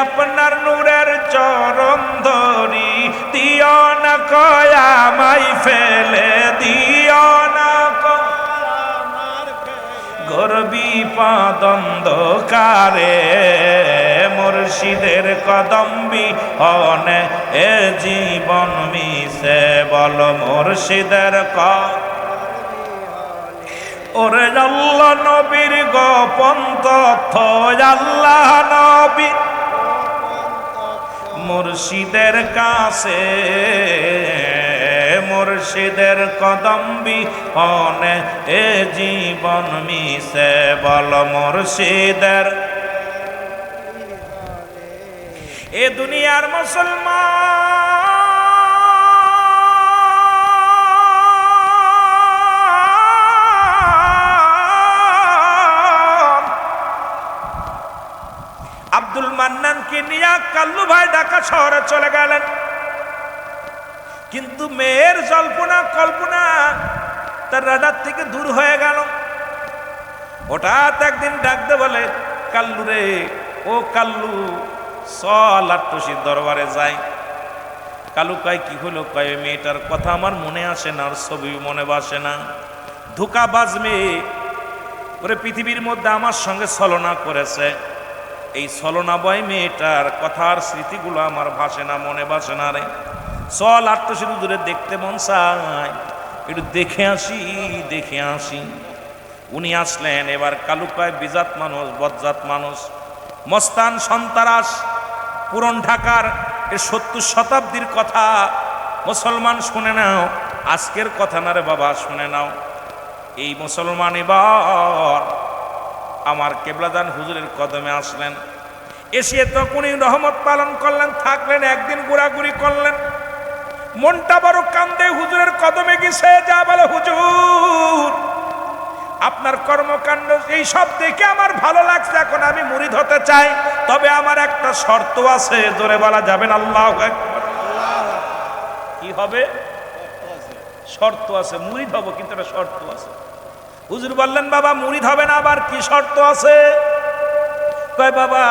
আপনার নূরের চরণ ধরি, দিও না কয়ামাই ফেলে, দিও না গর্বি পাদন্ধকারে, মুর্শিদের কদম বিহনে এ জীবন মিশে বল মুর্শিদের ওরে আল্লাহ নবীর গোপন তথ্য, আল্লাহ নবী মুর্শিদের কাছে, মুর্শিদের কদম বিহনে এ জীবন মিশে বল মুর্শিদের। এ দুনিয়ার মুসলমান আব্দুল মান্নানকে নিয়ে কাল্লু ভাই ঢাকা শহরে চলে গেলেন, কিন্তু মেয়ের জল্পনা কল্পনা তার রাডার থেকে দূর হয়ে গেল। হঠাৎ একদিন ডাকতে বলে, কাল্লু রে, ও কাল্লু চল আট্টসির দরবারে যাই। কালু কয় কি হলো? কয় মেয়েটার কথা আমার মনে আসে না, আর ছবি মনে বাসে না, ধোঁকাবাজ মেয়ে করে পৃথিবীর মধ্যে আমার সঙ্গে ছলনা করেছে, এই ছলনা বয় মেয়েটার কথার স্মৃতিগুলো আমার ভাসে না, মনে বাসে না রে, চল আট্টসির দূরে দেখতে মন চায়, একটু দেখে আসি, দেখে আসি। উনি আসলেন। এবার কালু কয় বিজাত মানুষ, বজ্জাত মানুষ, মস্তান সন্তারাস, পুরন ঢাকার এর ৭০ শতাব্দীর কথা মুসলমান শুনে নাও, আজকের কথা না রে বাবা, শুনে নাও। এই মুসলমান এবার আমার কেবলাদান হুজুরের কদমে আসলেন, এসে তখনই রহমত পালন করলেন, থাকলেন, একদিন ঘোরাঘুরি করলেন, মনটা বড় কান্দে হুজুরের কদমে গেছে, যা বলে হুজুর আপনার কর্মকাণ্ড এই সব দেখে আমার ভালো লাগছে, এখন আমি মুরিদ হতে চাই, তবে আমার একটা শর্ত আছে, জোরে বলা যাবেন আল্লাহু আকবার। কি হবে? শর্ত আছে, মুরিদ হব কিন্তু একটা শর্ত আছে। হুজুর বললেন বাবা মুরিদ হবে না, আবার কি শর্ত আছে? কয় বাবা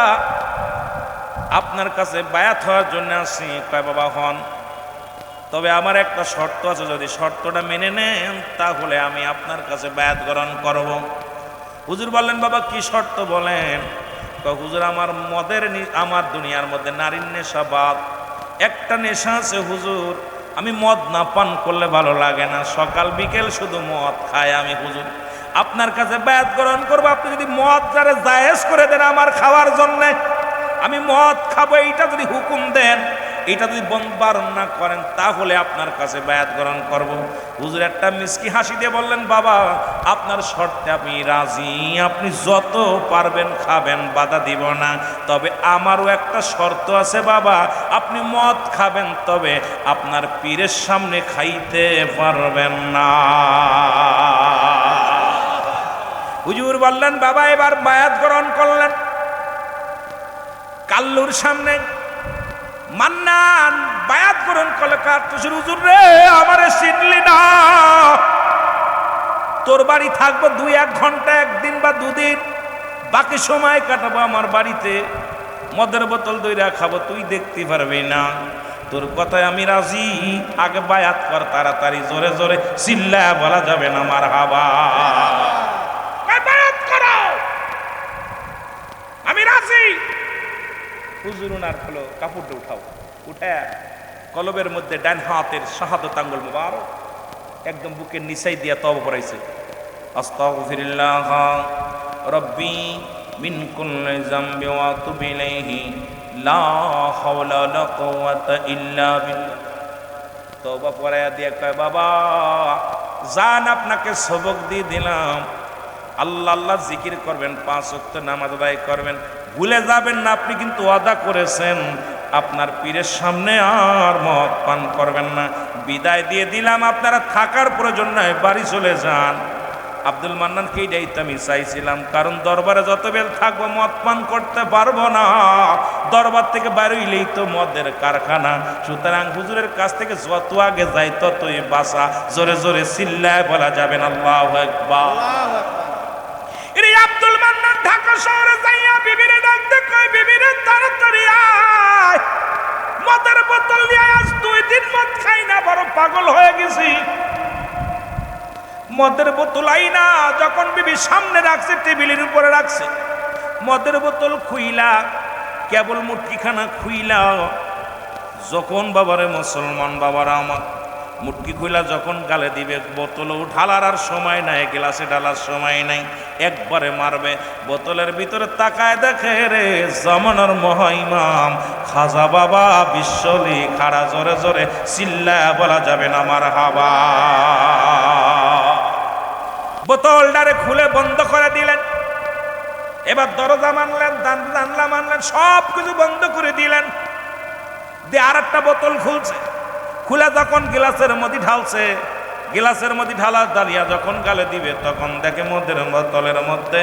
আপনার কাছে বায়াত হওয়ার জন্য আসি। কয় বাবা হন, তবে আমার একটা শর্ত আছে, যদি শর্তটা মেনে নেন তাহলে আমি আপনার কাছে বায়াত গ্রহণ করব। হুজুর বললেন বাবা কি শর্ত বলেন? হুজুর আমার আমার দুনিয়ার মধ্যে নারীর নেশা বাদ, একটা নেশা আছে হুজুর, আমি মদ না পান করলে ভালো লাগে না, সকাল বিকেল শুধু মদ খায় আমি, হুজুর আপনার কাছে বায়াত গ্রহণ করবো, আপনি যদি মদ যারা জায়েজ করে দেন আমার খাওয়ার জন্যে, আমি মদ খাবো এইটা যদি হুকুম দেন, এটা যদি বারণ না করেন তাহলে আপনার কাছে বায়াত গ্রহণ করব। হুজুর একটা মিষ্টি হাসি দিয়ে বললেন বাবা আপনার শর্তে আমি রাজি, আপনি যত পারবেন খাবেন, বাধা দিব না, তবে আমারও একটা শর্ত আছে বাবা, আপনি মদ খাবেন তবে আপনার পীরের সামনে খাইতে পারবেন না। হুজুর বললেন বাবা এবার বায়াত গ্রহণ করলেন। কাল্লুর সামনে মান্নান বায়াত গ্রহণ করলে, কাটতেছে হুজুর রে আমারে চিনলি না, তোর বাড়ি থাকবো 2-1 ঘন্টা, একদিন বা 2 দিন, বাকি সময় কাটাবো আমার বাড়িতে, মদের বোতল দইরা খাবো, তুই দেখতে পারবি না, তোর কথায় আমি রাজি, আগে বায়াত কর তাড়াতাড়ি, জোরে জোরে চিল্লা বলা যাবে না মারহাবা, বায়াত করো, আমি রাজি। হুজুর উনার হলো কাপড়টা উঠাও, উঠে কলবের মধ্যে ডান হাতের শাহাদাত আঙ্গুল মুবারক একদম বুকের নিচাই দিয়া তওবা পড়াইছে, আস্তাগফিরুল্লাহ রব্বি মিন কুল্লি যামবি ওয়া আতুবু ইলাইহি লা হাওলা ওয়ালা কুওয়াতা ইল্লা বিল্লাহ। তওবা পড়ায়া দিয়ে কয় বাবা জান আপনাকে সবক দিয়ে দিলাম, আল্লাহ আল্লাহ জিকির করবেন, 5 ওয়াক্ত নামাজ আদায় করবেন, ভুলে যাবেন না আপনি কিন্তু ওয়াদা করেছেন আপনার পীরের সামনে আর মদ পান করবেন না। বিদায় দিয়ে দিলাম, আপনারা থাকার প্রয়োজন নাই, বাড়ি চলে যান। আব্দুল মান্নানকে এইটাই তো আমি চাইছিলাম, কারণ দরবারে যত বেল থাকবো মদ পান করতে পারবো না, দরবার থেকে বেরোইলেই তো মদের কারখানা। সুতরাং হুজুরের কাছ থেকে যত আগে যাই ততই বাসা। জোরে জোরে চিল্লায় বলা যাবেন আল্লাহু আকবার। আব্দুল মান্নান ঢাকা শহরে যাইয়া বিবিরে ডাকতে কয়, বিবিরে তাড়াতাড়ি আয়, মদের বোতল নিয়ে আজ 2 দিন মদ খাই না, বড় পাগল হয়ে গেছি। মদের বোতল আইনা যখন বিবি সামনে রাখছে, টেবিলের উপরে রাখছে, মদের বোতল খুইলা কেবল মুটকিখানা খুইলা যখন বাবারে মুসলমান বাবারা আমার মুটকি খুইলা যখন গালে দিবে, বোতলও ঢালার আর সময় নাই, গ্লাসে ঢালার সময় নাই, একবারে মারবে। বোতলের ভিতরে তাকায় দেখে রে জামানার মহাইমাম খাজা বাবা বিশ্বলি খাড়া। জোরে জোরে চিল্লায় বলা যাবে না মারহাবা। বোতলটারে খুলে বন্ধ করে দিলেন, এবার দরজা মানলেন, জানলা মানলেন, সব কিছু বন্ধ করে দিলেন। দিয়ে আর একটা বোতল খুলছে, খুলে যখন গিলাসের মধ্যে ঢালছে, গিলাসের মধ্যে ঢালা দাঁড়িয়া যখন গালে দিবে, তখন দেখে মদের বোতলের মধ্যে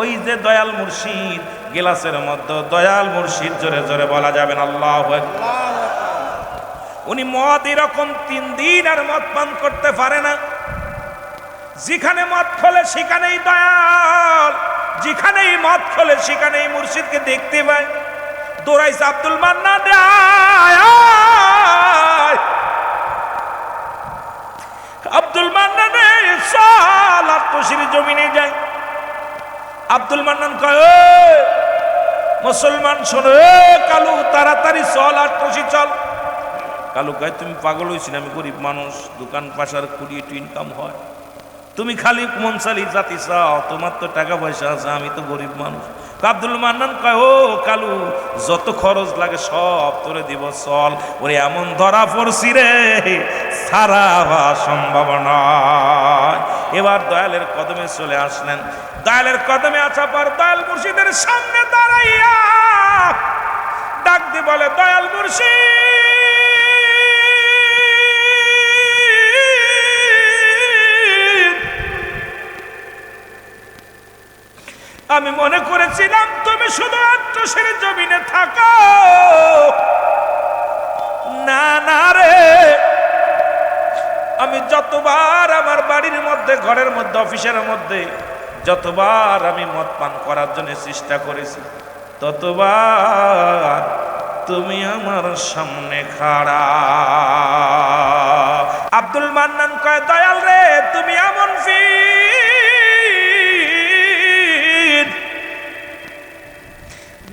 ওই যে দয়াল মুর্শিদ, গিলাসের মধ্যে দয়াল মুর্শিদ। জোরে জোরে বলা যাবেন আল্লাহু আকবার। উনি মদ এরকম 3 দিন আর মদ পান করতে পারে না। যেখানে মদ খোলে সেখানেই দয়াল, যেখানেই মদ খোলে সেখানেই মুর্শিদকে দেখতে পায়। দৌড়াইছে আব্দুল মান্নান, আব্দুল মান্নান চল আত্মশির জমিনে যাই। আব্দুল মান্নান কয়, মুসলমান শোনো, কালু তাড়াতাড়ি চল আত্মশি চল। কালু কয়, তুমি পাগল হয়েছি, আমি গরিব মানুষ, দোকান পাশার কুড়ি একটু ইনকাম হয়, তুমি খালি মনসালি জাতি চাও, তোমার তো টাকা পয়সা আছে, আমি তো গরিব মানুষ। আব্দুল মান্নান কয়, ও কালু যত খরচ লাগে সব তোরে দিব, চল। ওরে এমন ধরা পড়ছি রে, সারা সম্ভব নয়। এবার দয়ালের কদমে চলে আসলেন। দয়ালের কদমে আসা পর দয়াল মুর্শিদের সামনে দাঁড়াইয়া ডাক দিয়ে বলে, দয়াল মুর্শিদ, আমি মনে করেছিলাম তুমি শুধু আত্মশির জমিনে থাকো, না না রে, আমি যতবার আমার বাড়ির মধ্যে, ঘরের মধ্যে, অফিসের মধ্যে যতবার আমি মদ পান করার জন্য চেষ্টা করেছি, ততবার তুমি আমার সামনে খাড়া। আব্দুল মান্নান কয়, দয়াল রে, তুমি এমন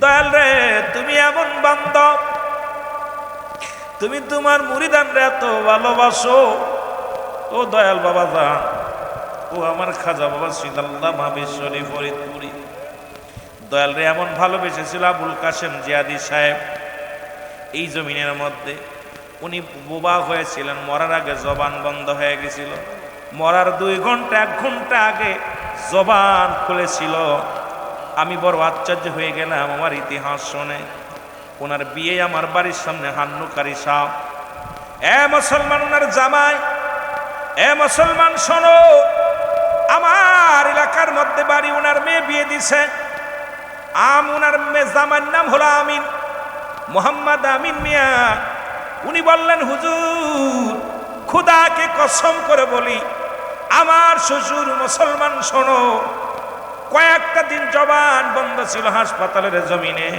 দয়াল রে, তুমি এমন বান্ধব, তুমি তোমার মুরিদানরা এত ভালোবাসো। ও দয়াল বাবা যান, ও আমার খাজা বাবা সিদাল্লাহ মাহেশ্বরী ফরিদপুরি, দয়াল রে এমন ভালোবেসেছিল আবুল কাশেম জিয়াদি সাহেব। এই জমিনের মধ্যে উনি বোবা হয়েছিলেন, মরার আগে জবান বন্ধ হয়ে গেছিল, মরার 2 ঘন্টা 1 ঘন্টা আগে জবান খুলেছিল। আমি বড় আশ্চর্য হয়ে গেলাম আমার ইতিহাস শুনে। ওনার বিয়ে আমার বাড়ির সামনে হান্নুকারী সাহ। এ মুসলমান, ওনার জামাই, এ মুসলমান শোনো, আমার এলাকার মধ্যে বাড়ি, ওনার মেয়ে বিয়ে দিছে। ওনার মেয়ে জামাইয়ের নাম হলো আমিন, মোহাম্মদ আমিন মিয়া। উনি বললেন, হুজুর খুদাকে কসম করে বলি, আমার শ্বশুর মুসলমান শোনো, কয়েকটা দিন জবান বন্ধ ছিল হাসপাতালের জমিনে।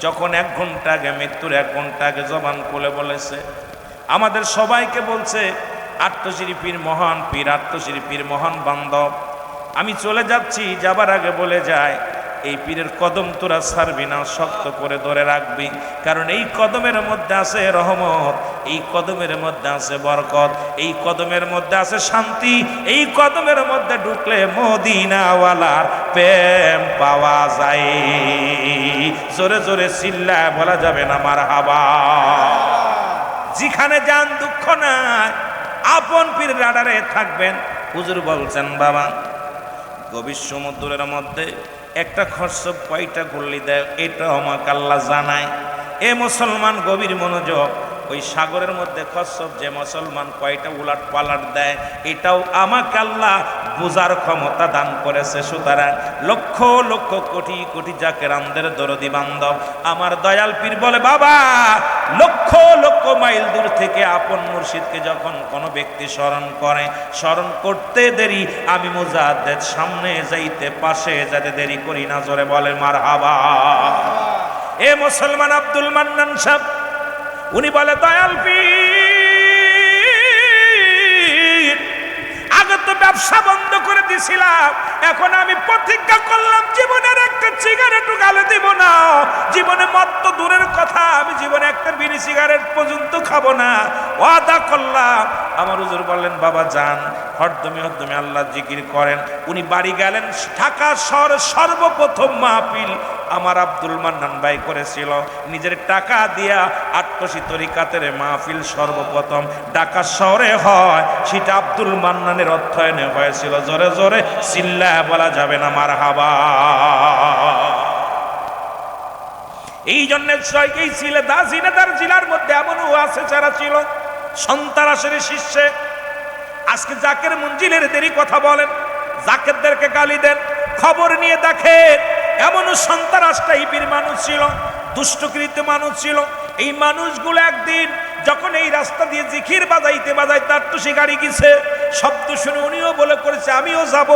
যখন 1 ঘন্টা আগে, মৃত্যুর 1 ঘন্টা আগে জবান খুলে বলেছে, আমাদের সবাইকে বলছে, আত্মশিল্পীর মহান পীর, আত্মশিল্পীর মহান বান্ধব, আমি চলে যাচ্ছি, যাবার আগে বলে যায়, এই পীরের কদম তোরা ছাড়বি না, শক্ত করে ধরে রাখবি, কারণ এই কদমের মধ্যে আছে রহমত, এই কদমের মধ্যে আছে বরকত, এই কদমের মধ্যে আছে শান্তি, এই কদমের মধ্যে ঢুকলে মদিনাওয়ালার প্রেম পাওয়া যায়। জোরে জোরে চিল্লায় বলা যাবে না মারহাবা। যেখানে যান দুঃখ নাই, আপন পীর রাডারে থাকবেন। হুজুর বলছেন বাবা গভীর সমুদ্রের মধ্যে একটা খরচব কয়টা গুল্লি দেয় এটা আমাকে আল্লাহ জানায়। এ মুসলমান গভীর মনোযোগ, ওই সাগরের মধ্যে খসব যে মুসলমান কয়টা উলাট পালাট দেয় এটাও আমাকে আল্লাহ বোঝার ক্ষমতা দান করেছে। সুতরাং লক্ষ লক্ষ কোটি কোটি জাকেরামদের দরদি বান্ধব আমার দয়াল পীর বলে বাবা লক্ষ লক্ষ মাইল দূর থেকে আপন মুর্শিদকে যখন কোনো ব্যক্তি স্মরণ করে, স্মরণ করতে দেরি আমি মুজাদ্দেদ সামনে যাইতে পাশে যেতে দেরি করি না। জোরে বলে মারহাবা। এ মুসলমান আব্দুল মান্নান সাহেব উনি বলে দয়াল পীর আগে তো ব্যবসা বন্ধ করে দিছিলাম, এখন আমি প্রতিজ্ঞা করলাম জীবনের একটা সিগারেটও গালে দিব না। জীবনে মদ তো দূরের কথা, আমি জীবনে একটা বিড়ি সিগারেট পর্যন্ত খাবো না, ওয়াদা করলাম। আমার হুজুর বললেন বাবা যান হরদমে হরদমে আল্লাহ জিকির করেন। উনি বাড়ি গেলেন। ঢাকা শহরের সর্বপ্রথম মাহফিল আমার আব্দুল মান্নান ভাই করেছিল, নিজের টাকা দিয়া আটকশি তরিকাতের মাহফিল সর্বপ্রথম ঢাকা শহরে হয়, সেটা আব্দুল মান্নানের অর্থায়নে হয়েছিল। জোরে জোরে চিল্লায় বলা যাবে না মারহাবা। এই জন্য এই ঝিনাইদহ জেলার মধ্যে এমনও আছে যারা ছিল সন্ত্রাসের শীর্ষে। আজকে জাকের মঞ্জিলের দেরি কথা বলেন, জাকেরদেরকে গালি দেন, খবর নিয়ে দেখেন এমনও সন্ত্রাস টাইপের মানুষ ছিল, দুষ্টকৃত মানুষ ছিল। এই মানুষগুলো একদিন যখন এই রাস্তা দিয়ে জিকির বাজাইতে বাজাইতে আটটুসি গাড়ি গেছে, শব্দ শুনে উনিও বলে করেছে আমিও যাব।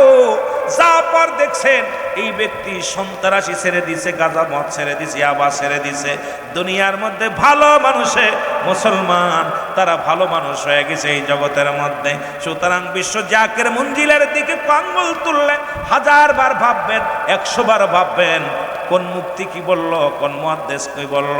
যা পর দেখছেন এই ব্যক্তি সন্ত্রাসী ছেড়ে দিছে, গাঁজা মদ ছেড়ে দিছে, আবার ছেড়ে দিছে। দুনিয়ার মধ্যে ভালো মানুষে মুসলমান তারা ভালো মানুষ হয়ে গেছে এই জগতের মধ্যে। সুতরাং বিশ্ব জাকের মঞ্জিলের দিকে আঙ্গুল তুললেন, 1000 বার ভাববেন, 100 বার ভাববেন কোন মুক্তি কি বলল, কোন মুহাদ্দিস কি বলল।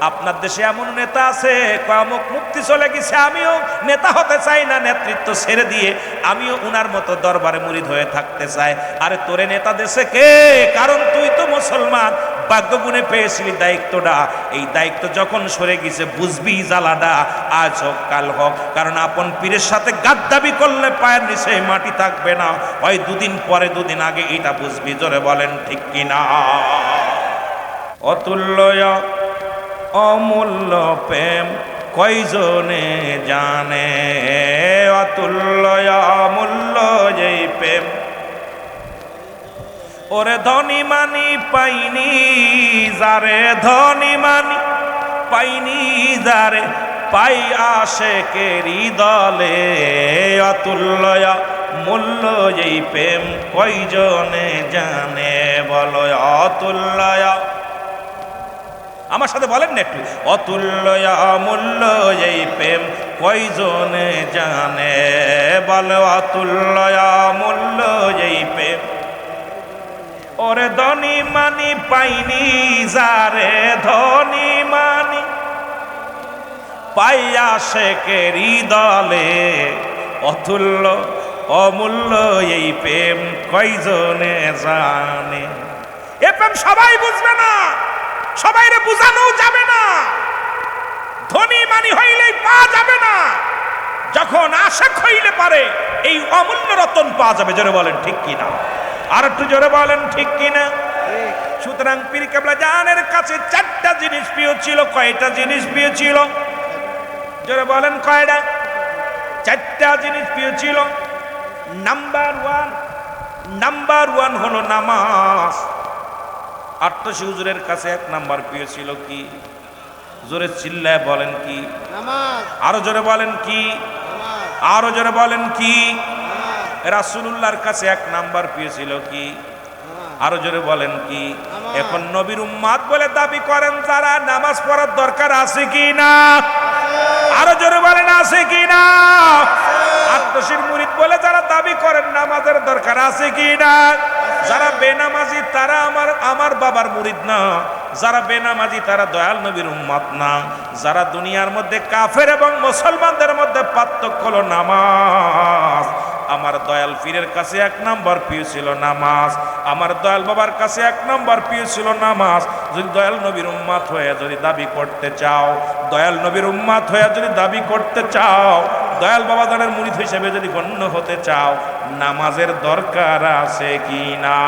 আপনার দেশে এমন নেতা আছে অমুক মুক্তি চলে গেছে, আমিও নেতা হতে চাই না, নেতৃত্ব ছেড়ে দিয়ে আমিও উনার মতো দরবারে মুরিদ হয়ে থাকতে চাই। আরে তোরে নেতা দেশে কে? কারণ তুই তো মুসলমান, ভাগ্যগুণে পেয়েছিলি দায়িত্বটা। এই দায়িত্ব যখন সরে গেছে বুঝবি জ্বালাটা, আজ হোক কাল হোক। কারণ আপন পীরের সাথে গাদ্দাবি করলে পায়ের নিচে মাটি থাকবে না, হয় দুদিন পরে দুদিন আগে, এটা বুঝবি। জোরে বলেন ঠিক কিনা? অতুল্য অমূল্য প্রেম কয়জনে জানে, অতুল্য অমূল্য যেই প্রেম ওরে ধনী মানি পাইনি যারে, ধনী মানি পাইনি যারে, পাই আশেকেরি দলে। অতুল্য মূল্য যেই প্রেম কয়জনে জানে, বলো অতুল্য। আমার সাথে বলেন না একটু, অতুল্য মূল্য এই প্রেম কয়জনে জানে, বলো অতুল্য মূল্য এই প্রেম ওরে ধনী মানি পাইনি যারে, ধনী মানি পাইয়া শেখেরি দলে। অতুল্য অমূল্য এই প্রেম কয়জনে জানে। এ প্রেম সবাই বুঝবে না, সবাইরে বুঝানো যাবে না, ধনী মানি হইলেই পাওয়া যাবে না। যখন আশেক হইলে পারে এই অমূল্য রতন পাওয়া যাবে। জোরে বলেন ঠিক কিনা? আর একটু জোরে বলেন ঠিক কিনা? সুতরাং পীর কেবলা জানের কাছে 4টা জিনিস প্রিয় ছিল। কয়টা জিনিস প্রিয় ছিল? জোরে বলেন কয়টা? 4টা জিনিস প্রিয় ছিল। নাম্বার ওয়ান হলো নামাজ। আটশি হুজুরের কাছে 1 নাম্বার প্রিয় ছিল কি? জোরে চিল্লায় বলেন কি? নামাজ। আরো জোরে বলেন কি? নামাজ। আরো জোরে বলেন কি? নামাজ। রাসূলুল্লাহর কাছে 1 নাম্বার প্রিয় ছিল কি? নামাজ। আরো জোরে বলেন কি? নামাজ। এখন নবীর উম্মত বলে দাবি করেন যারা, নামাজ পড়ার দরকার আছে কি না? আরো জোরে বলেন আছে কি না? আটশির মুরিদ বলে যারা দাবি করেন নামাজের দরকার আছে কি না? যারা বেনামাজি তারা আমার বাবার মুরিদ না, যারা বেনামাজি তারা দয়াল নবীর উম্মত না। যারা দুনিয়ার মধ্যে কাফের এবং মুসলমানদের মধ্যে পার্থক্য হলো নামাজ, আমার দয়াল পীরের কাছে 1 নম্বর প্রিয় ছিল নামাজ, আমার দয়াল বাবার কাছে 1 নম্বর প্রিয় ছিল নামাজ। যদি দয়াল নবীর উম্মত হয়ে যদি দাবি করতে চাও, দয়াল নবীর উম্মত হয়ে যদি দাবি করতে চাও, দয়াল বাবা জানের মুরিদ হিসেবে যদি গণ্য হতে চাও, নামাজের দরকার আছে কি না?